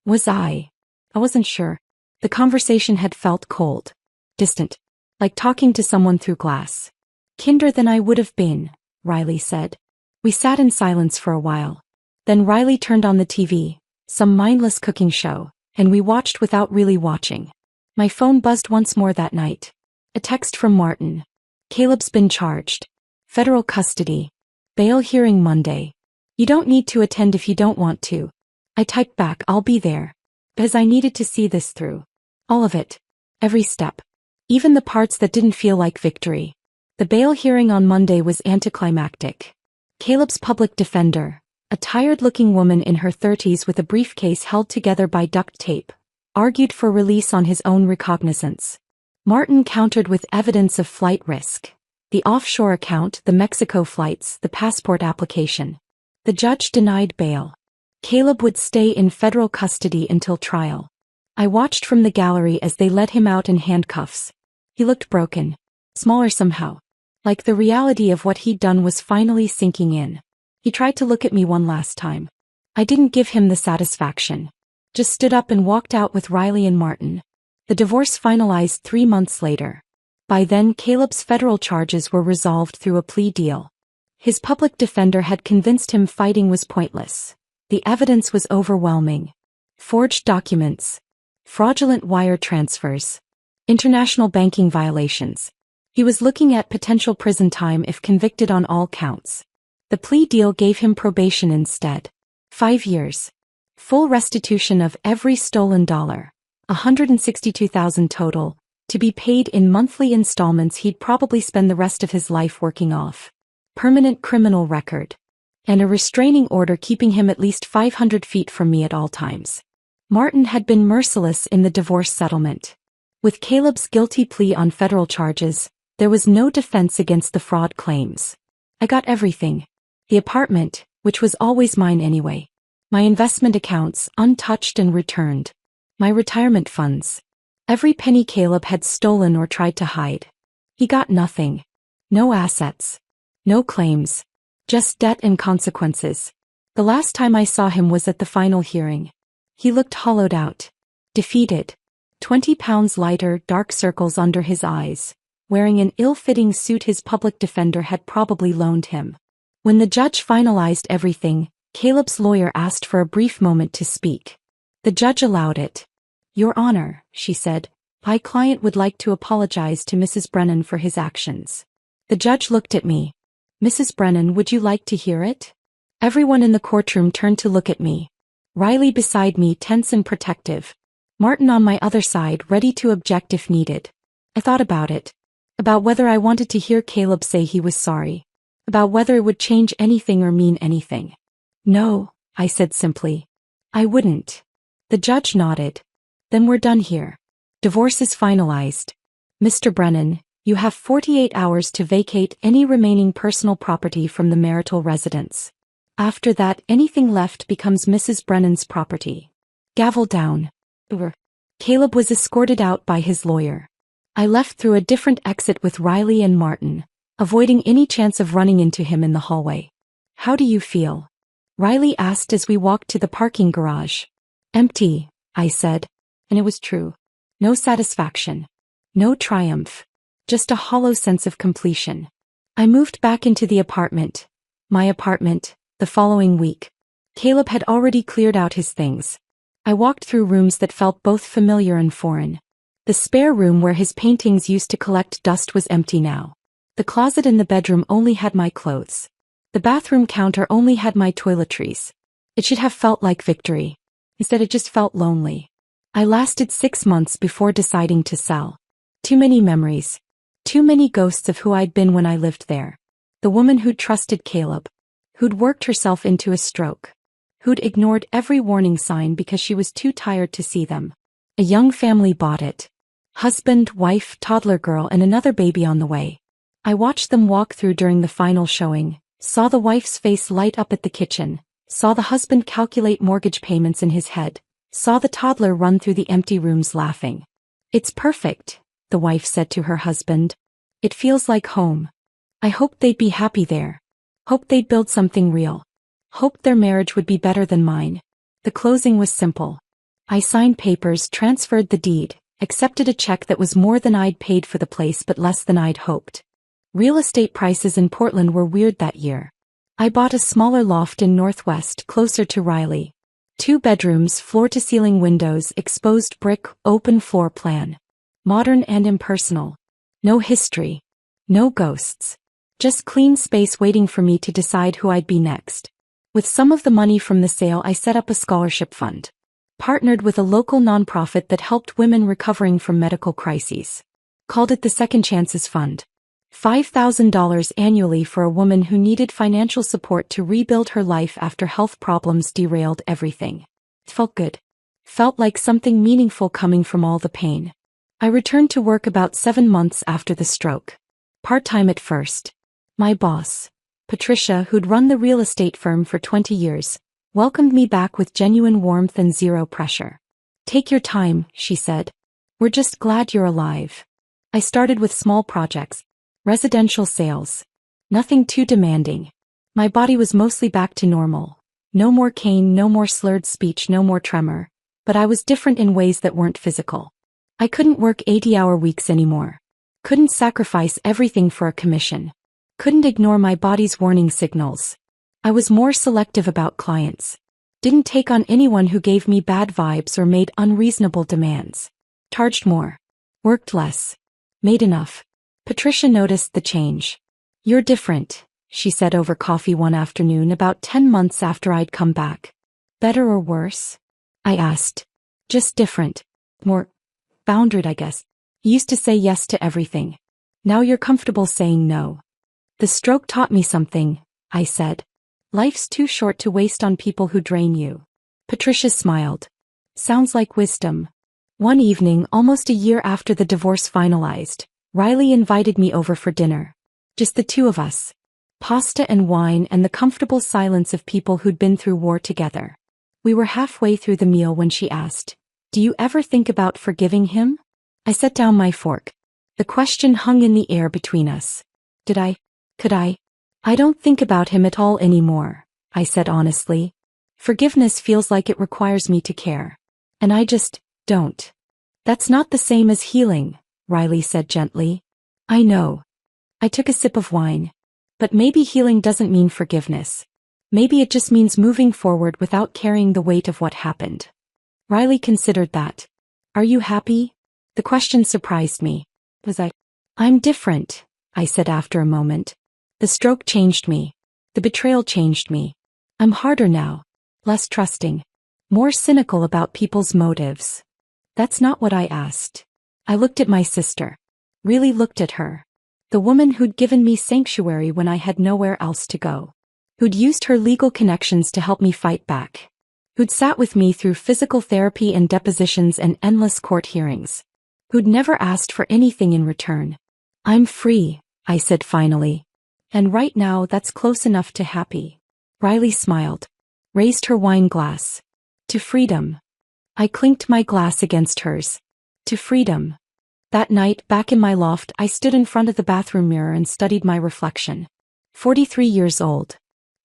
Was I? I wasn't sure. The conversation had felt cold. Distant. Like talking to someone through glass. Kinder than I would have been, Riley said. We sat in silence for a while. Then Riley turned on the TV, some mindless cooking show, and we watched without really watching. My phone buzzed once more that night. A text from Martin. Caleb's been charged. Federal custody. Bail hearing Monday. You don't need to attend if you don't want to. I typed back, I'll be there. Because I needed to see this through. All of it. Every step. Even the parts that didn't feel like victory. The bail hearing on Monday was anticlimactic. Caleb's public defender, a tired-looking woman in her 30s with a briefcase held together by duct tape, argued for release on his own recognizance. Martin countered with evidence of flight risk. The offshore account, the Mexico flights, the passport application. The judge denied bail. Caleb would stay in federal custody until trial. I watched from the gallery as they let him out in handcuffs. He looked broken. Smaller somehow. Like the reality of what he'd done was finally sinking in. He tried to look at me one last time. I didn't give him the satisfaction. Just stood up and walked out with Riley and Martin. The divorce finalized 3 months later. By then, Caleb's federal charges were resolved through a plea deal. His public defender had convinced him fighting was pointless. The evidence was overwhelming. Forged documents. Fraudulent wire transfers. International banking violations. He was looking at potential prison time if convicted on all counts. The plea deal gave him probation instead. 5 years. Full restitution of every stolen dollar. $162,000 total, to be paid in monthly installments he'd probably spend the rest of his life working off. Permanent criminal record. And a restraining order keeping him at least 500 feet from me at all times. Martin had been merciless in the divorce settlement. With Caleb's guilty plea on federal charges, there was no defense against the fraud claims. I got everything. The apartment, which was always mine anyway. My investment accounts, untouched and returned. My retirement funds. Every penny Caleb had stolen or tried to hide. He got nothing. No assets. No claims. Just debt and consequences. The last time I saw him was at the final hearing. He looked hollowed out. Defeated. 20 pounds lighter, dark circles under his eyes. Wearing an ill-fitting suit his public defender had probably loaned him. When the judge finalized everything, Caleb's lawyer asked for a brief moment to speak. The judge allowed it. Your Honor, she said, my client would like to apologize to Mrs. Brennan for his actions. The judge looked at me. Mrs. Brennan, would you like to hear it? Everyone in the courtroom turned to look at me. Riley beside me, tense and protective. Martin on my other side, ready to object if needed. I thought about it. About whether I wanted to hear Caleb say he was sorry. About whether it would change anything or mean anything. No, I said simply. I wouldn't. The judge nodded. Then we're done here. Divorce is finalized. Mr. Brennan, you have 48 hours to vacate any remaining personal property from the marital residence. After that, anything left becomes Mrs. Brennan's property. Gavel down. Caleb was escorted out by his lawyer. I left through a different exit with Riley and Martin, avoiding any chance of running into him in the hallway. How do you feel? Riley asked as we walked to the parking garage. Empty, I said. And it was true. No satisfaction. No triumph. Just a hollow sense of completion. I moved back into the apartment. My apartment, the following week. Caleb had already cleared out his things. I walked through rooms that felt both familiar and foreign. The spare room where his paintings used to collect dust was empty now. The closet in the bedroom only had my clothes. The bathroom counter only had my toiletries. It should have felt like victory. Instead, it just felt lonely. I lasted 6 months before deciding to sell. Too many memories. Too many ghosts of who I'd been when I lived there. The woman who'd trusted Caleb. Who'd worked herself into a stroke. Who'd ignored every warning sign because she was too tired to see them. A young family bought it. Husband, wife, toddler girl, and another baby on the way. I watched them walk through during the final showing, saw the wife's face light up at the kitchen, saw the husband calculate mortgage payments in his head, saw the toddler run through the empty rooms laughing. "It's perfect," the wife said to her husband. "It feels like home. I hoped they'd be happy there. Hoped they'd build something real. Hoped their marriage would be better than mine." The closing was simple. I signed papers, transferred the deed, accepted a check that was more than I'd paid for the place but less than I'd hoped. Real estate prices in Portland were weird that year. I bought a smaller loft in Northwest, closer to Riley. 2 bedrooms, floor-to-ceiling windows, exposed brick, open floor plan. Modern and impersonal. No history. No ghosts. Just clean space waiting for me to decide who I'd be next. With some of the money from the sale, I set up a scholarship fund. Partnered with a local nonprofit that helped women recovering from medical crises. Called it the Second Chances Fund. $5,000 annually for a woman who needed financial support to rebuild her life after health problems derailed everything. It felt good. Felt like something meaningful coming from all the pain. I returned to work about 7 months after the stroke. Part-time at first. My boss, Patricia, who'd run the real estate firm for 20 years, welcomed me back with genuine warmth and zero pressure. "Take your time," she said. "We're just glad you're alive." I started with small projects. Residential sales. Nothing too demanding. My body was mostly back to normal. No more cane, no more slurred speech, no more tremor. But I was different in ways that weren't physical. I couldn't work 80-hour weeks anymore. Couldn't sacrifice everything for a commission. Couldn't ignore my body's warning signals. I was more selective about clients. Didn't take on anyone who gave me bad vibes or made unreasonable demands. Charged more. Worked less. Made enough. Patricia noticed the change. "You're different," she said over coffee one afternoon about 10 months after I'd come back. "Better or worse?" I asked. "Just different. More boundaried, I guess. You used to say yes to everything. Now you're comfortable saying no." "The stroke taught me something," I said. "Life's too short to waste on people who drain you." Patricia smiled. "Sounds like wisdom." One evening, almost a year after the divorce finalized, Riley invited me over for dinner. Just the 2 of us. Pasta and wine and the comfortable silence of people who'd been through war together. We were halfway through the meal when she asked, "Do you ever think about forgiving him?" I set down my fork. The question hung in the air between us. Did I? Could I? "I don't think about him at all anymore," I said honestly. "Forgiveness feels like it requires me to care. And I just don't." "That's not the same as healing," Riley said gently. "I know." I took a sip of wine. "But maybe healing doesn't mean forgiveness. Maybe it just means moving forward without carrying the weight of what happened." Riley considered that. "Are you happy?" The question surprised me. "I'm different," I said after a moment. "The stroke changed me. The betrayal changed me. I'm harder now. Less trusting. More cynical about people's motives." That's not what I asked. I looked at my sister. Really looked at her. The woman who'd given me sanctuary when I had nowhere else to go. Who'd used her legal connections to help me fight back. Who'd sat with me through physical therapy and depositions and endless court hearings. Who'd never asked for anything in return. "I'm free," I said finally. "And right now that's close enough to happy." Riley smiled. Raised her wine glass. "To freedom." I clinked my glass against hers. "To freedom." That night, back in my loft, I stood in front of the bathroom mirror and studied my reflection. 43 years old.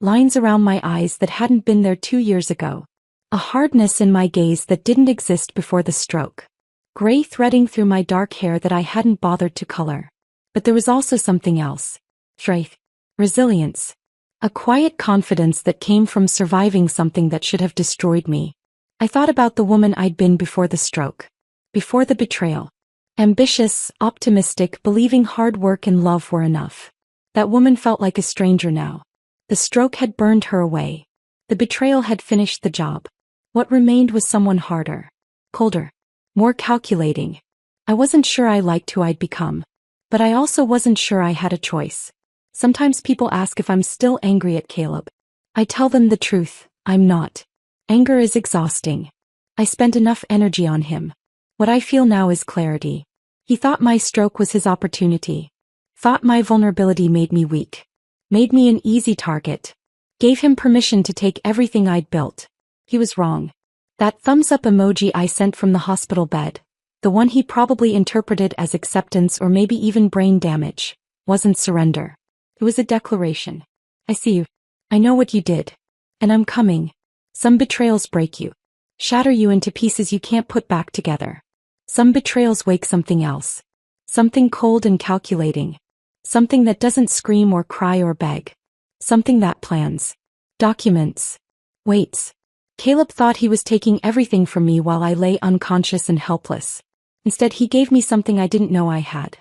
Lines around my eyes that hadn't been there 2 years ago. A hardness in my gaze that didn't exist before the stroke. Gray threading through my dark hair that I hadn't bothered to color. But there was also something else. Strength. Resilience. A quiet confidence that came from surviving something that should have destroyed me. I thought about the woman I'd been before the stroke. Before the betrayal. Ambitious, optimistic, believing hard work and love were enough. That woman felt like a stranger now. The stroke had burned her away. The betrayal had finished the job. What remained was someone harder. Colder. More calculating. I wasn't sure I liked who I'd become. But I also wasn't sure I had a choice. Sometimes people ask if I'm still angry at Caleb. I tell them the truth, I'm not. Anger is exhausting. I spent enough energy on him. What I feel now is clarity. He thought my stroke was his opportunity. Thought my vulnerability made me weak. Made me an easy target. Gave him permission to take everything I'd built. He was wrong. That thumbs up emoji I sent from the hospital bed, the one he probably interpreted as acceptance or maybe even brain damage, wasn't surrender. It was a declaration. I see you. I know what you did. And I'm coming. Some betrayals break you. Shatter you into pieces you can't put back together. Some betrayals wake something else. Something cold and calculating. Something that doesn't scream or cry or beg. Something that plans. Documents. Waits. Caleb thought he was taking everything from me while I lay unconscious and helpless. Instead, he gave me something I didn't know I had.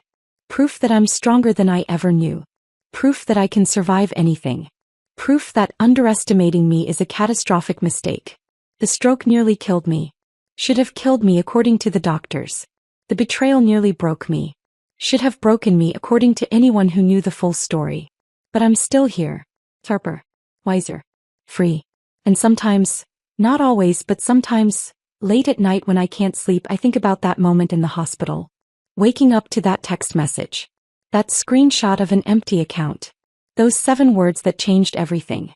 Proof that I'm stronger than I ever knew. Proof that I can survive anything. Proof that underestimating me is a catastrophic mistake. The stroke nearly killed me. Should have killed me according to the doctors. The betrayal nearly broke me. Should have broken me according to anyone who knew the full story. But I'm still here. Sharper. Wiser. Free. And sometimes, not always but sometimes, late at night when I can't sleep I think about that moment in the hospital. Waking up to that text message. That screenshot of an empty account. Those 7 words that changed everything.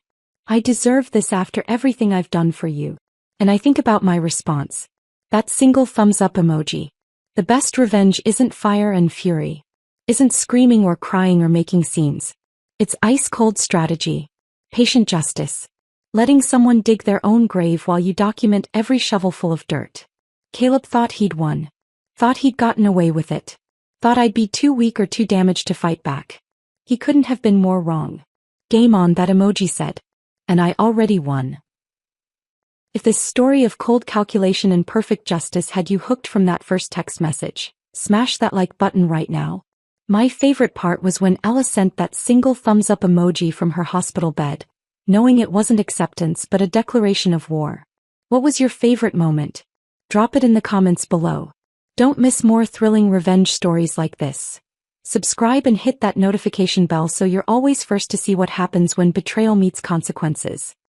I deserve this after everything I've done for you. And I think about my response. That single thumbs up emoji. The best revenge isn't fire and fury. Isn't screaming or crying or making scenes. It's ice-cold strategy. Patient justice. Letting someone dig their own grave while you document every shovelful of dirt. Caleb thought he'd won. Thought he'd gotten away with it. Thought I'd be too weak or too damaged to fight back. He couldn't have been more wrong. Game on, that emoji said. And I already won. If this story of cold calculation and perfect justice had you hooked from that first text message, smash that like button right now. My favorite part was when Ella sent that single thumbs up emoji from her hospital bed, knowing it wasn't acceptance but a declaration of war. What was your favorite moment? Drop it in the comments below. Don't miss more thrilling revenge stories like this. Subscribe and hit that notification bell so you're always first to see what happens when betrayal meets consequences.